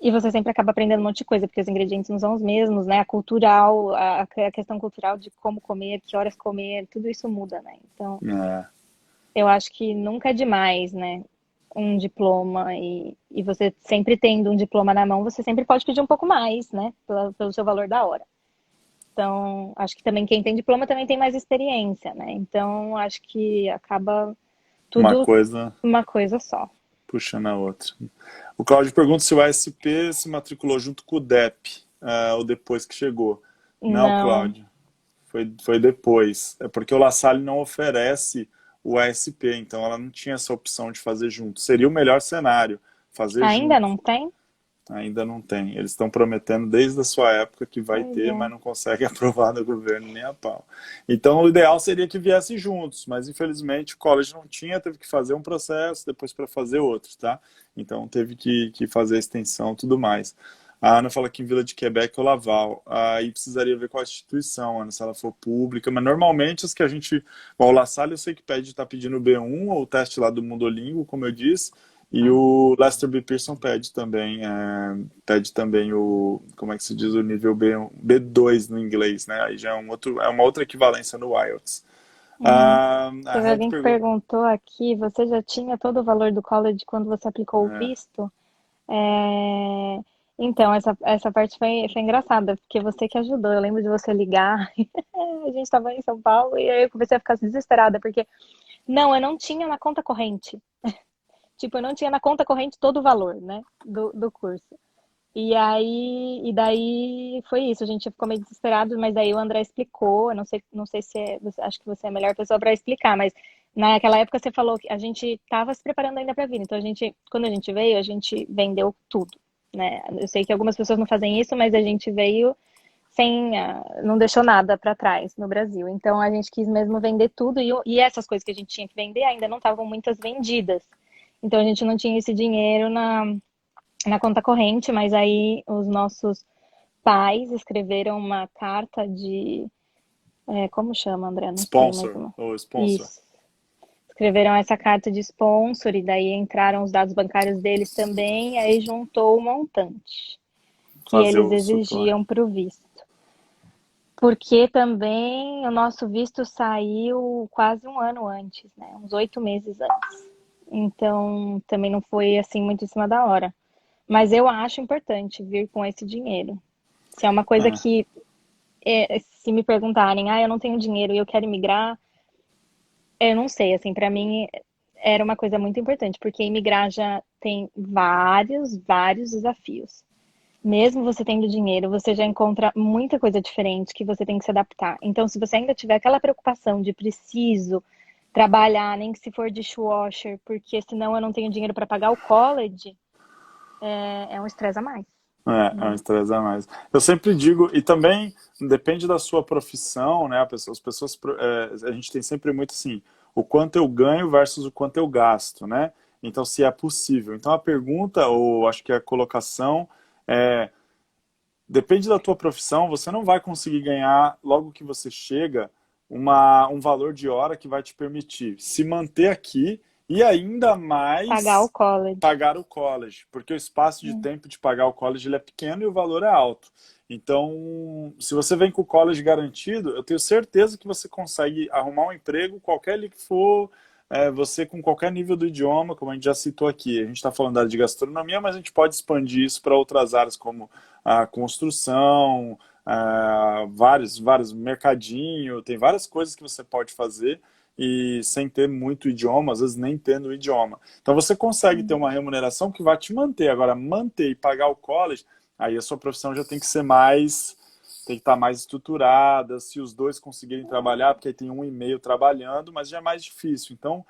e você sempre acaba aprendendo um monte de coisa, porque os ingredientes não são os mesmos, né? A cultural, a questão cultural de como comer, que horas comer, tudo isso muda, né? Então, É, eu acho que nunca é demais, né? Um diploma e você sempre tendo um diploma na mão, você sempre pode pedir um pouco mais, né? Pelo seu valor da hora. Então, acho que também quem tem diploma também tem mais experiência, né? Então, acho que acaba uma tudo coisa uma coisa só. puxando a outra. O Claudio pergunta se o ASP se matriculou junto com o DEP, ou depois que chegou. Não, Não, Cláudio. Foi depois. É porque o La Salle não oferece o ASP, então ela não tinha essa opção de fazer junto. Seria o melhor cenário, fazer ainda junto. não tem? Ainda não tem. Eles estão prometendo desde a sua época que vai Pois ter, é. mas não consegue aprovar no governo nem a pau. Então o ideal seria que viesse juntos, mas infelizmente o college não tinha, teve que fazer um processo, depois para fazer outro, tá? Então teve que fazer a extensão e tudo mais. A Ana fala que em Vila de Quebec ou Laval. Aí precisaria ver qual a instituição, Ana, se ela for pública. Mas normalmente as que a gente. Bom, o La Salle eu sei que está pedindo o B1, ou o teste lá do Mundolingo, como eu disse. E o Lester B. Pearson pede também o, como é que se diz, o nível B1, B2 no inglês, né? Aí já é uma outra equivalência no IELTS. A Teve Red alguém que pergunta. perguntou aqui, você já tinha todo o valor do college quando você aplicou o visto? É, Então, essa parte foi engraçada, porque você que ajudou. Eu lembro de você ligar, a gente estava em São Paulo, e aí eu comecei a ficar desesperada, porque, não, eu não tinha na conta corrente. Tipo, eu não tinha na conta corrente todo o valor, né, do curso. E daí foi isso, a gente ficou meio desesperado, mas daí o André explicou, eu não sei se acho que você é a melhor pessoa para explicar, mas naquela época você falou que a gente estava se preparando ainda para vir, então quando a gente veio, a gente vendeu tudo, né? Eu sei que algumas pessoas não fazem isso, mas a gente veio sem, não deixou nada para trás no Brasil, então a gente quis mesmo vender tudo e essas coisas que a gente tinha que vender ainda não estavam muitas vendidas, então a gente não tinha esse dinheiro na conta corrente, mas aí os nossos pais escreveram uma carta de. Como chama, André? Não sei mais Sponsor, uma. ou sponsor. Isso. Escreveram essa carta de sponsor e daí entraram os dados bancários deles também, e aí juntou o montante que Fazer eles o supply. exigiam para o visto. Porque também o nosso visto saiu quase um ano antes, né? Uns 8 meses antes. Então também não foi assim muito em cima da hora. Mas eu acho importante vir com esse dinheiro. Se é uma coisa Ah, que, se me perguntarem, eu não tenho dinheiro e eu quero imigrar, eu não sei, assim, para mim era uma coisa muito importante, porque imigrar já tem vários desafios. Mesmo você tendo dinheiro, você já encontra muita coisa diferente que você tem que se adaptar. Então, se você ainda tiver aquela preocupação de preciso trabalhar, nem que se for dishwasher, porque senão eu não tenho dinheiro para pagar o college, é um estresse a mais, É um né? estresse a mais. Eu sempre digo, e também depende da sua profissão, né? As pessoas, a gente tem sempre muito assim, o quanto eu ganho versus o quanto eu gasto, né? Então, se é possível. Então, a pergunta, ou acho que a colocação é, depende da tua profissão, você não vai conseguir ganhar logo que você chega um valor de hora que vai te permitir se manter aqui e ainda Pagar o mais college. pagar o college, porque o espaço de tempo de pagar o college ele é pequeno e o valor é alto. Então, se você vem com o college garantido, eu tenho certeza que você consegue arrumar um emprego, qualquer ele que for, você com qualquer nível do idioma, como a gente já citou aqui. A gente está falando da área de gastronomia, mas a gente pode expandir isso para outras áreas como a construção, vários mercadinho, tem várias coisas que você pode fazer e sem ter muito idioma, às vezes nem tendo o idioma. Então você consegue ter uma remuneração que vai te manter. Agora, manter e pagar o college, aí a sua profissão já tem que ser mais, tem que estar mais estruturada, se os dois conseguirem trabalhar, porque aí tem um e meio trabalhando, mas já é mais difícil. Então,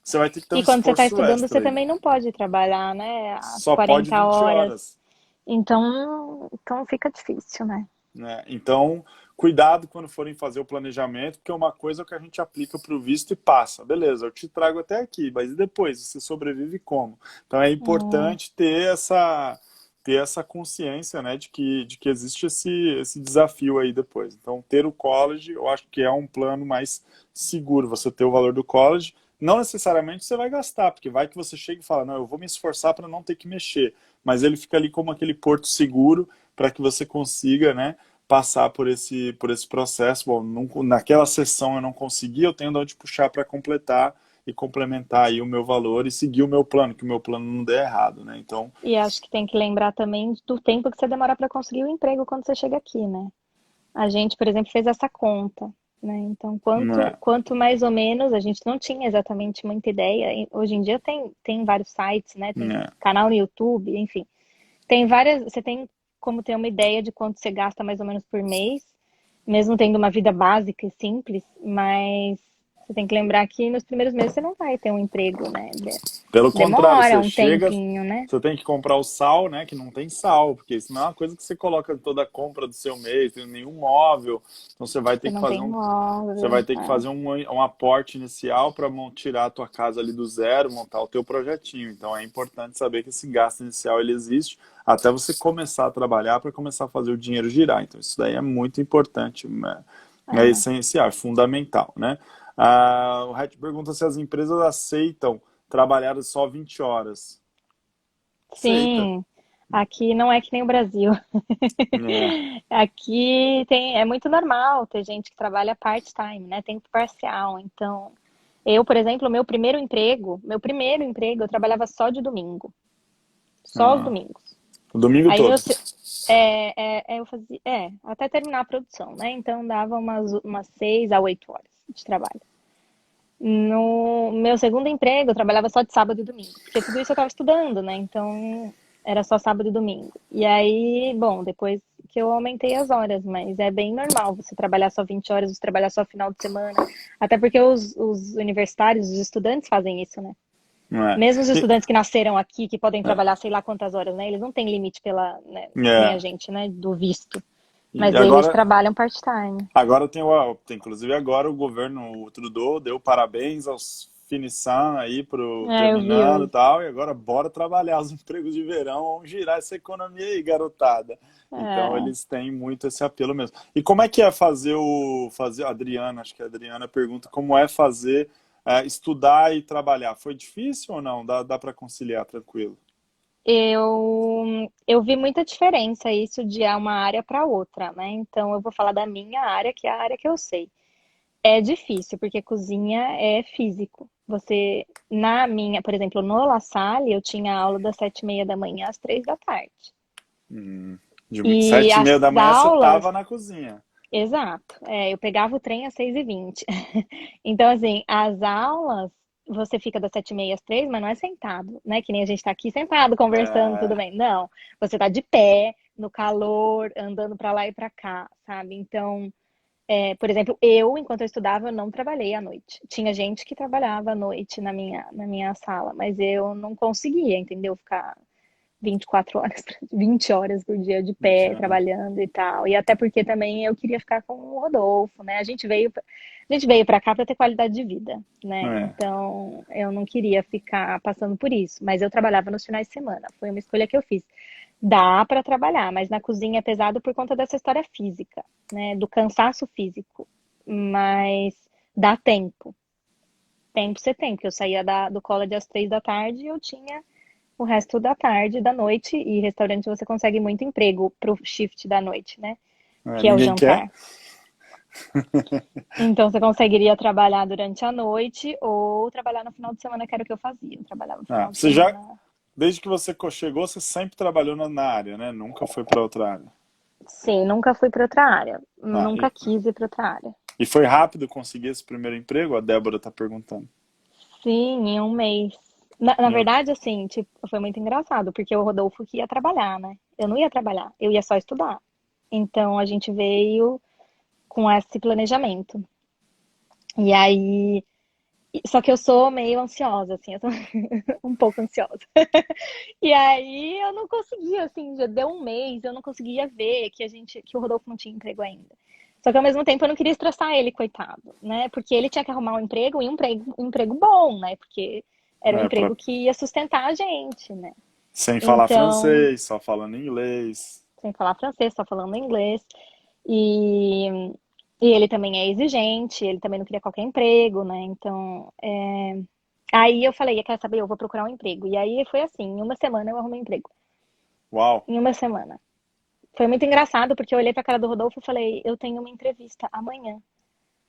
você vai ter que ter um E quando você está esforço estudando, extra você aí. também não pode trabalhar, né, as Só pode 40 20 horas. horas. Então fica difícil, né? Né? Então, cuidado quando forem fazer o planejamento, porque uma coisa é o que a gente aplica para o visto e passa. Beleza, eu te trago até aqui, mas e depois? Você sobrevive como? Então é É, importante ter essa consciência, né, de que existe esse desafio aí depois. Então, ter o college, eu acho que é um plano mais seguro. Você ter o valor do college, não necessariamente você vai gastar, porque vai que você chega e fala, não, eu vou me esforçar para não ter que mexer. Mas ele fica ali como aquele porto seguro para que você consiga, né, passar por esse processo. Bom, naquela sessão eu não consegui, eu tenho de onde puxar para completar e complementar aí o meu valor e seguir o meu plano, que o meu plano não dê errado, né? Então, e acho que tem que lembrar também do tempo que você demora para conseguir o emprego quando você chega aqui, né? A gente, por exemplo, fez essa conta, né? Então, quanto, né, quanto mais ou menos, a gente não tinha exatamente muita ideia. Hoje em dia tem vários sites, né? Tem né, canal no YouTube, enfim. Tem várias, você tem como ter uma ideia de quanto você gasta mais ou menos por mês, mesmo tendo uma vida básica e simples, mas você tem que lembrar que nos primeiros meses você não vai ter um emprego, né? pelo contrário, Demora você um chega, tempinho, né? você tem que comprar o sal, né? Que não tem sal, porque isso não é uma coisa que você coloca toda a compra do seu mês, tem nenhum móvel. Então Você não tem você vai móvel. ter que fazer um aporte inicial para tirar a tua casa ali do zero, montar o teu projetinho. Então é importante saber que esse gasto inicial ele existe até você começar a trabalhar para começar a fazer o dinheiro girar. Então isso daí é muito importante, né? É É. essencial, é fundamental, né? O Hatch pergunta se as empresas aceitam trabalhar só 20 horas. Aceita. Sim, aqui não é que nem o Brasil. É. Aqui é muito normal ter gente que trabalha part-time, né? Tempo parcial. Então, eu, por exemplo, meu primeiro emprego, eu trabalhava só de domingo, só os Ah, domingos. o domingo Aí todo. eu fazia, até terminar a produção, né? Então dava umas 6 a 8 horas de trabalho. No meu segundo emprego, eu trabalhava só de sábado e domingo, porque tudo isso eu estava estudando, né? Então era só sábado e domingo. E aí, bom, depois que eu aumentei as horas, mas é bem normal você trabalhar só 20 horas, você trabalhar só final de semana. Até porque os universitários, os estudantes fazem isso, né? Não é. Mesmo os E- estudantes que nasceram aqui, que podem é. trabalhar sei lá quantas horas, né? Eles não têm limite que nem a É. gente, né? Do visto. E Mas eles agora, trabalham part-time. agora inclusive agora o governo o Trudeau deu parabéns aos Finissan aí pro É, eu vi terminando e hoje. tal, e agora bora trabalhar os empregos de verão, vamos girar essa economia aí, garotada. Então É, eles têm muito esse apelo mesmo. E como é que é fazer a Adriana, acho que a Adriana pergunta como é fazer estudar e trabalhar. Foi difícil ou não? Dá para conciliar tranquilo? eu vi muita diferença isso de uma área para outra, né? Então eu vou falar da minha área, que é a área que eu sei. É difícil, porque cozinha é físico. Por exemplo, no La Salle, eu tinha aula das 7h30 da manhã às 3 da tarde. De E 7h30 as da manhã você aulas, tava na cozinha. exato, eu pegava o trem às 6h20. Então, assim, as aulas, você fica das 7h30 às 3, mas não é sentado, né? Que nem a gente tá aqui sentado, conversando, tudo É, bem. Não, você tá de pé, no calor, andando pra lá e pra cá, sabe? Então, Por exemplo, eu, enquanto eu estudava, eu não trabalhei à noite. Tinha gente que trabalhava à noite na minha sala, mas eu não conseguia, entendeu? Ficar 24 horas, 20 horas por dia de pé, Entendo. trabalhando e tal. E até porque também eu queria ficar com o Rodolfo, né? A gente veio para cá para ter qualidade de vida, né? É, Então, eu não queria ficar passando por isso, mas eu trabalhava nos finais de semana. Foi uma escolha que eu fiz. Dá para trabalhar, mas na cozinha é pesado por conta dessa história física, né? Do cansaço físico. Mas dá tempo. Tempo você tem, porque eu saía do college às 3 da tarde e eu tinha o resto da tarde, da noite, e restaurante você consegue muito emprego pro shift da noite, né? Que é o ninguém quer? jantar. Então você conseguiria trabalhar durante a noite ou trabalhar no final de semana, que era o que eu fazia. Eu trabalhava no Ah, final de você já, semana. desde que você chegou, você sempre trabalhou na área, né? Nunca foi para outra área. Sim, nunca fui para outra área. Ah, Nunca quis ir para outra área. e foi rápido conseguir esse primeiro emprego? A Débora tá perguntando. Sim, em um mês. Na Meu, verdade, assim, tipo, foi muito engraçado, porque o Rodolfo que ia trabalhar, né? Eu não ia trabalhar, eu ia só estudar. Então a gente veio com esse planejamento. E aí, só que eu sou meio ansiosa, assim, eu sou um pouco ansiosa. E aí eu não conseguia, assim, já deu um mês, eu não conseguia ver que o Rodolfo não tinha emprego ainda. Só que ao mesmo tempo eu não queria estressar ele, coitado, né? Porque ele tinha que arrumar um emprego e um emprego bom, né? Porque era um é, pra, emprego que ia sustentar a gente, né? sem falar Então, francês, só falando inglês. sem falar francês, só falando inglês. E, e ele também é exigente, ele também não queria qualquer emprego, né? Então, aí eu falei, quer saber, eu vou procurar um emprego. E aí foi assim, em uma semana eu arrumei um emprego. Uau! Em uma semana. Foi muito engraçado, porque eu olhei pra cara do Rodolfo e falei, eu tenho uma entrevista amanhã.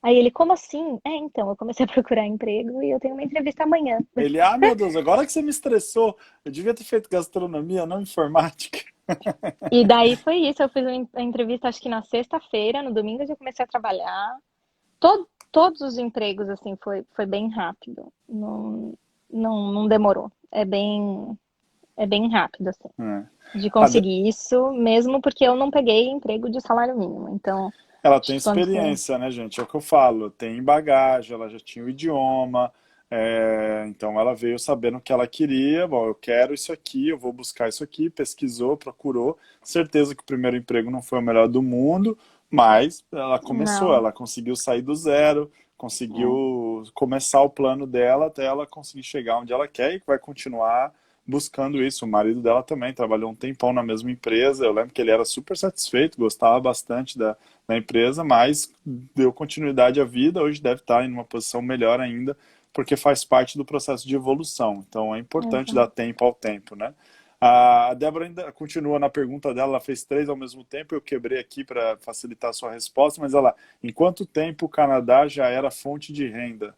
Aí ele, como assim? Então, eu comecei a procurar emprego e eu tenho uma entrevista amanhã. Ele, meu Deus, agora que você me estressou, eu devia ter feito gastronomia, não informática. E daí foi isso, eu fiz a entrevista acho que na sexta-feira, no domingo eu já comecei a trabalhar. Todos os empregos, assim, foi bem rápido. Não, não demorou. É bem rápido, assim, É. de A De- conseguir isso, mesmo porque eu não peguei emprego de salário mínimo. Então, Ela acho tem que quando você. experiência, né, gente? É o que eu falo. Tem bagagem, ela já tinha o idioma. Então ela veio sabendo o que ela queria. Bom, eu quero isso aqui, eu vou buscar isso aqui. Pesquisou, procurou. Certeza que o primeiro emprego não foi o melhor do mundo, mas ela começou, Não. ela conseguiu sair do zero, É, conseguiu começar o plano dela até ela conseguir chegar onde ela quer e vai continuar buscando isso. O marido dela também trabalhou um tempão na mesma empresa. Eu lembro que ele era super satisfeito, gostava bastante da empresa, mas deu continuidade à vida. Hoje deve estar em uma posição melhor ainda, porque faz parte do processo de evolução. Então é importante dar exato. tempo ao tempo, né? A Débora ainda continua na pergunta dela, ela fez três ao mesmo tempo, eu quebrei aqui para facilitar a sua resposta, mas ela, em quanto tempo o Canadá já era fonte de renda?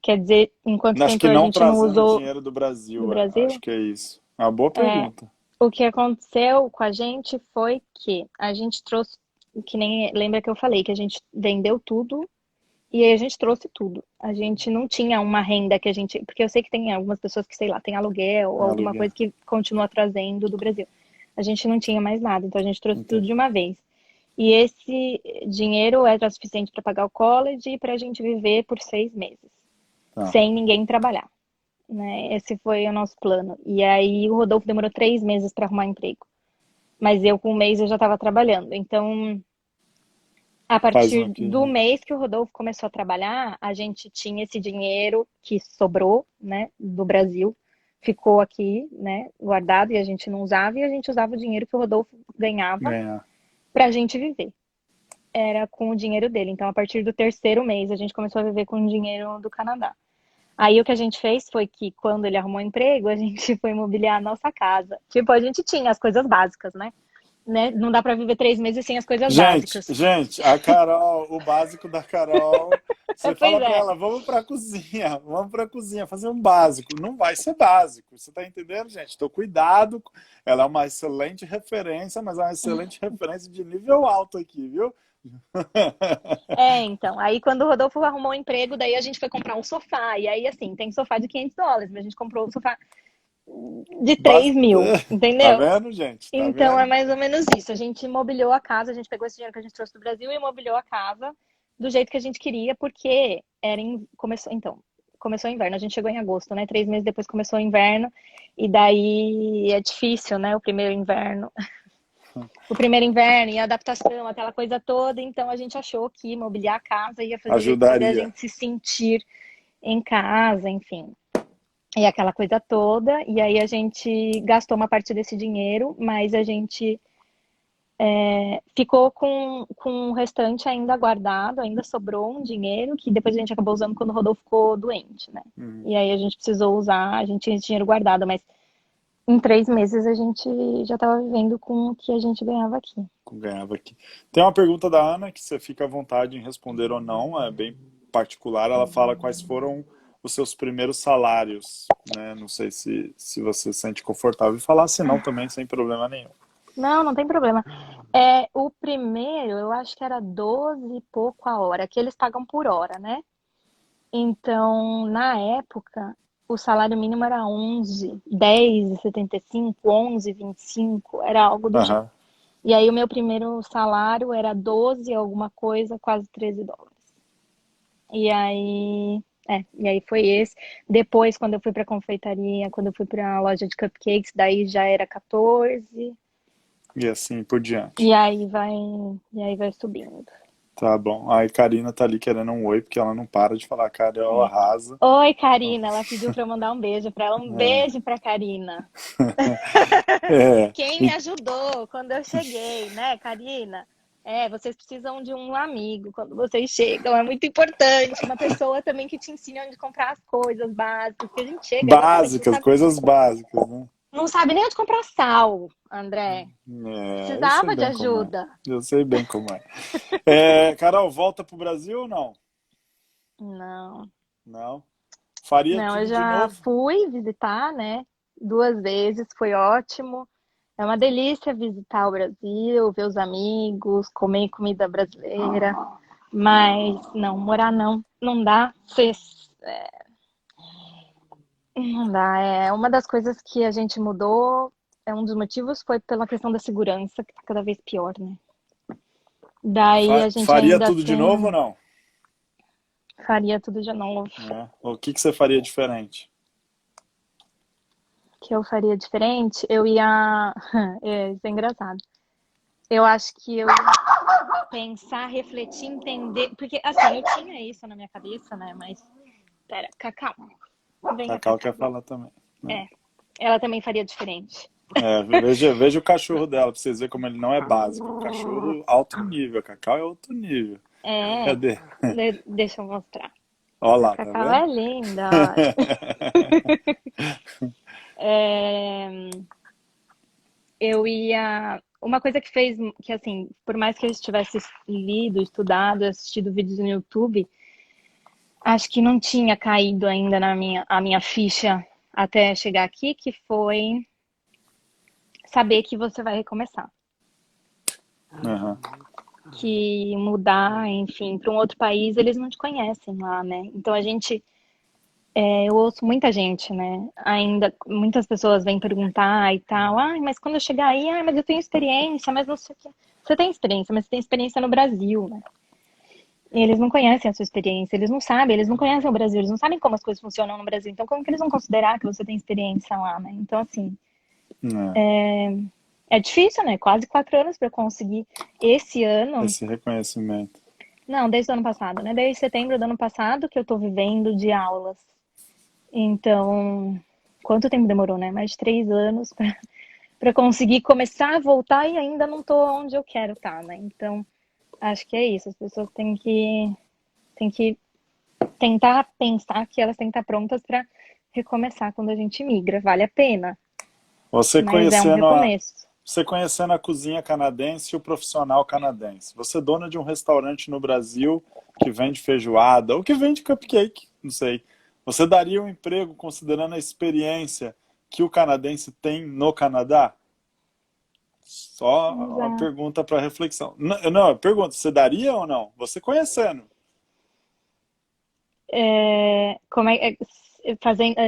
Quer dizer, em quanto Acho tempo que a não gente não trazendo usou dinheiro do do Brasil, acho Brasil? que é isso. É uma boa É, pergunta. o que aconteceu com a gente foi que a gente trouxe, que nem lembra que eu falei, que a gente vendeu tudo e aí a gente trouxe tudo. A gente não tinha uma renda que a gente. Porque eu sei que tem algumas pessoas que, sei lá, tem aluguel ou alguma Aluguel. coisa que continua trazendo do Brasil. A gente não tinha mais nada, então a gente trouxe tudo Entendi. de uma vez. E esse dinheiro era suficiente para pagar o college e para a gente viver por 6 meses, Tá. sem ninguém trabalhar, né? Esse foi o nosso plano. E aí o Rodolfo demorou 3 meses para arrumar emprego, mas eu com um mês eu já estava trabalhando. Então, a Faz um partir aqui, do né? mês que o Rodolfo começou a trabalhar, a gente tinha esse dinheiro que sobrou, né, do Brasil, ficou aqui, né, guardado e a gente não usava e a gente usava o dinheiro que o Rodolfo ganhava Ganhar. para a gente viver. Era com o dinheiro dele. Então, a partir do terceiro mês, a gente começou a viver com o dinheiro do Canadá. Aí o que a gente fez foi que quando ele arrumou emprego, a gente foi mobiliar a nossa casa. Tipo, a gente tinha as coisas básicas, né? Não dá para viver 3 meses sem as coisas básicas. Gente, a Carol, o básico da Carol, você Pois fala pra é. ela, vamos pra cozinha, fazer um básico. Não vai ser básico, você tá entendendo, gente? Então, cuidado. Ela é uma excelente referência, mas é uma excelente referência de nível alto aqui, viu? Então. Aí quando o Rodolfo arrumou um emprego, daí a gente foi comprar um sofá. E aí, assim, tem sofá de US$ 500, mas a gente comprou o sofá de Bas- 3 mil, Tá entendeu? vendo, gente? Tá Então é vendo? mais ou menos isso. A gente imobiliou a casa, a gente pegou esse dinheiro que a gente trouxe do Brasil e imobiliou a casa do jeito que a gente queria, porque começou o inverno. A gente chegou em agosto, né? 3 meses depois começou o inverno e daí é difícil, né? O primeiro inverno e a adaptação, aquela coisa toda. Então a gente achou que imobiliar a casa ia fazer a Ajudaria. gente se sentir em casa, enfim. E aquela coisa toda. E aí a gente gastou uma parte desse dinheiro, mas a gente ficou com o restante ainda guardado, ainda sobrou um dinheiro que depois a gente acabou usando quando o Rodolfo ficou doente, né? Uhum. E aí a gente precisou usar, a gente tinha esse dinheiro guardado, mas em 3 meses a gente já estava vivendo com o que a gente ganhava aqui. Ganhava aqui. Tem uma pergunta da Ana que você fica à vontade em responder ou não, é bem particular. Ela fala quais foram os seus primeiros salários, né? Não sei se você se sente confortável em falar, se não também sem problema nenhum. Não, não tem problema. O primeiro, eu acho que era 12 e pouco a hora, que eles pagam por hora, né? Então, na época, o salário mínimo era 11, 10,75, 11,25, era algo do gênero. Aham. E aí o meu primeiro salário era 12 alguma coisa, quase 13 dólares. E aí foi esse. Depois, quando eu fui para confeitaria, quando eu fui para a loja de cupcakes, daí já era 14. E assim por diante. E aí vai, e aí vai subindo. Tá bom. Aí Karina tá ali querendo um oi, porque ela não para de falar, cara, ela É. arrasa. Oi, Karina. Ela pediu para eu mandar um beijo para ela. Um beijo para Karina. É. Quem me ajudou quando eu cheguei, né, Karina? Vocês precisam de um amigo quando vocês chegam. É muito importante. Uma pessoa também que te ensine onde comprar as coisas básicas. Porque a gente chega, exatamente, Básicas, coisas básicas, né? não sabe nem onde comprar sal, André. É, eu sei Precisava de bem como é. ajuda. Eu sei bem como é. Carol, volta pro Brasil ou não? Não, Não. Faria não, eu tudo de já novo? fui visitar, né? 2 vezes, foi ótimo. É uma delícia visitar o Brasil, ver os amigos, comer comida brasileira. Mas não, morar não, não dá. Não dá. É uma das coisas que a gente mudou. Um dos motivos foi pela questão da segurança, que tá cada vez pior, né? Daí a gente Faria ainda tudo de novo ou assim não? faria tudo de novo. É. O que que você faria diferente? Que eu faria diferente, eu ia. Isso é engraçado. Eu acho que eu ia pensar, refletir, entender. Porque, assim, eu tinha isso na minha cabeça, né? Mas. Pera, Cacau, venha pra Cacau cá quer agora. falar também, né? É, ela também faria diferente. Veja o cachorro dela pra vocês verem como ele não é básico. O cachorro alto nível, Cacau é outro nível. É, Cadê? deixa eu mostrar. Olha A lá, tá Cacau vendo? é linda, olha. É, eu ia. Uma coisa que fez que, assim, por mais que eu tivesse lido, estudado, assistido vídeos no YouTube, acho que não tinha caído ainda a minha ficha até chegar aqui, que foi saber que você vai recomeçar. Aham. Que mudar, enfim, para um outro país, eles não te conhecem lá, né? Então eu ouço muita gente, né? Ainda muitas pessoas vêm perguntar e tal, mas quando eu chegar aí, mas eu tenho experiência, mas não sei o quê. Você tem experiência, mas você tem experiência no Brasil, né? E eles não conhecem a sua experiência, eles não sabem, eles não conhecem o Brasil, eles não sabem como as coisas funcionam no Brasil. Então, como que eles vão considerar que você tem experiência lá, né? Então, assim, É, é difícil, né? Quase 4 anos para conseguir esse ano. esse reconhecimento. Não, desde o ano passado, né? Desde setembro do ano passado que eu tô vivendo de aulas. Então, quanto tempo demorou, né? Mais de 3 anos para conseguir começar a voltar e ainda não tô onde eu quero estar, né? Então, acho que é isso. As pessoas têm que tentar pensar que elas têm que estar prontas para recomeçar quando a gente migra. Vale a pena, Você mas é um conhecendo a, recomeço. você conhecendo a cozinha canadense e o profissional canadense. Você é dona de um restaurante no Brasil que vende feijoada ou que vende cupcake, não sei. Você daria um emprego considerando a experiência que o canadense tem no Canadá? Só uma Exato. pergunta para reflexão. Não, não, pergunta, você daria ou não? Você conhecendo. Como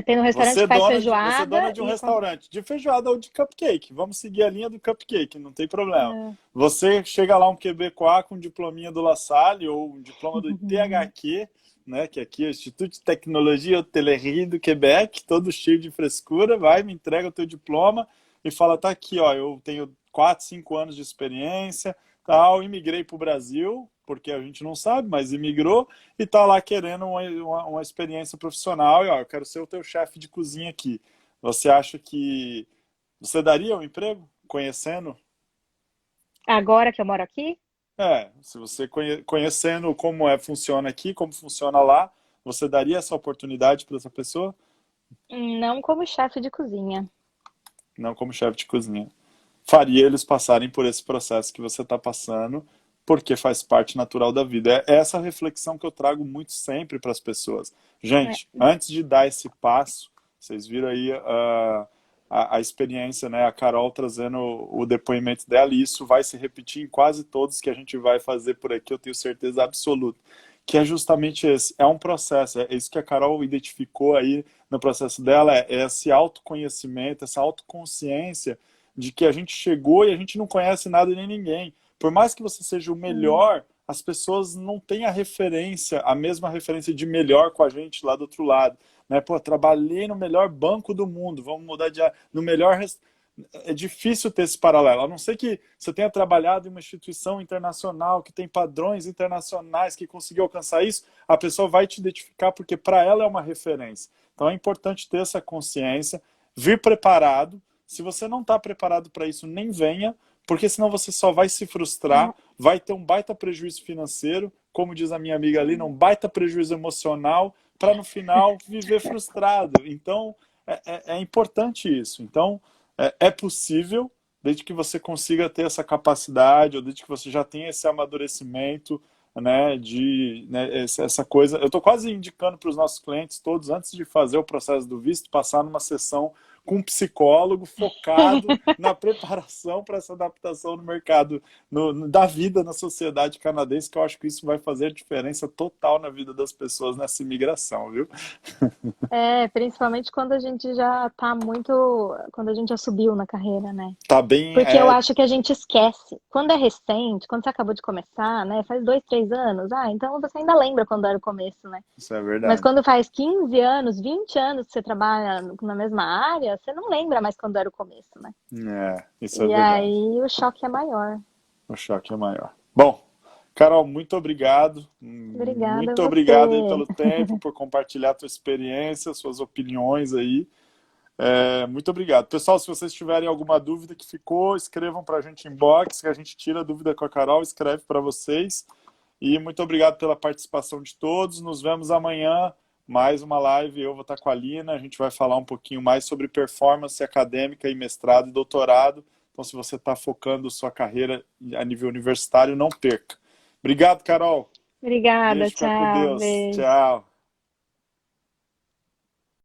Tem um restaurante que faz Você é dona feijoada de um restaurante de feijoada ou de cupcake. Vamos seguir a linha do cupcake, não tem problema. é. Você chega lá um quebecois com um diplominha do La Salle ou um diploma do ITHQ, né, que aqui é o Instituto de Tecnologia e Hotelerie do Quebec, todo cheio de frescura, vai, me entrega o teu diploma e fala, tá aqui, ó, eu tenho 4, 5 anos de experiência, tal, imigrei para o Brasil, porque a gente não sabe, mas imigrou, e tá lá querendo uma experiência profissional, e ó, eu quero ser o teu chefe de cozinha aqui. Você acha que você daria um emprego conhecendo? Agora que eu moro aqui, Se você conhecendo como funciona aqui, como funciona lá, você daria essa oportunidade para essa pessoa? não como chefe de cozinha. Não como chefe de cozinha. Faria eles passarem por esse processo que você está passando, porque faz parte natural da vida. É essa reflexão que eu trago muito sempre para as pessoas. É, Gente, antes de dar esse passo, vocês viram aí a experiência, né? A Carol trazendo o depoimento dela, e isso vai se repetir em quase todos que a gente vai fazer por aqui, eu tenho certeza absoluta. Que é justamente esse, é um processo, é isso que a Carol identificou aí no processo dela, é esse autoconhecimento, essa autoconsciência de que a gente chegou e a gente não conhece nada nem ninguém. Por mais que você seja o melhor, as pessoas não têm a referência, a mesma referência de melhor com a gente lá do outro lado. Né? Pô, trabalhei no melhor banco do mundo, vamos mudar de área, no melhor é difícil ter esse paralelo, a não ser que você tenha trabalhado em uma instituição internacional que tem padrões internacionais que conseguiu alcançar isso, a pessoa vai te identificar porque para ela é uma referência. Então é importante ter essa consciência, vir preparado. Se você não está preparado para isso, nem venha, porque senão você só vai se frustrar, vai ter um baita prejuízo financeiro, como diz a minha amiga ali, um baita prejuízo emocional, para no final viver frustrado. Então é importante isso. Então é possível, desde que você consiga ter essa capacidade, ou desde que você já tenha esse amadurecimento, né, essa coisa. Eu estou quase indicando para os nossos clientes todos, antes de fazer o processo do visto, passar numa sessão com um psicólogo focado na preparação para essa adaptação no mercado, da vida na sociedade canadense, que eu acho que isso vai fazer diferença total na vida das pessoas nessa imigração, viu? principalmente quando a gente já tá muito, quando a gente já subiu na carreira, né? Tá bem, Porque eu acho que a gente esquece. Quando é recente, quando você acabou de começar, né? Faz 2, 3 anos, então você ainda lembra quando era o começo, né? isso é Mas verdade. quando faz 15 anos, 20 anos que você trabalha na mesma área, você não lembra mais quando era o começo, né? Isso é E verdade. aí o choque é maior. O choque é maior. Bom, Carol, muito obrigado. Obrigada a Muito obrigado aí você. pelo tempo, por compartilhar a tua experiência, suas opiniões aí. Muito obrigado. Pessoal, se vocês tiverem alguma dúvida que ficou, escrevam para a gente em inbox, que a gente tira a dúvida com a Carol, escreve para vocês. E muito obrigado pela participação de todos. Nos vemos amanhã, mais uma live. Eu vou estar com a Lina, a gente vai falar um pouquinho mais sobre performance acadêmica e mestrado e doutorado. Então, se você está focando sua carreira a nível universitário, não perca. Obrigado, Carol. Obrigada, Beijo, fica com tchau, Deus. beijo. Tchau.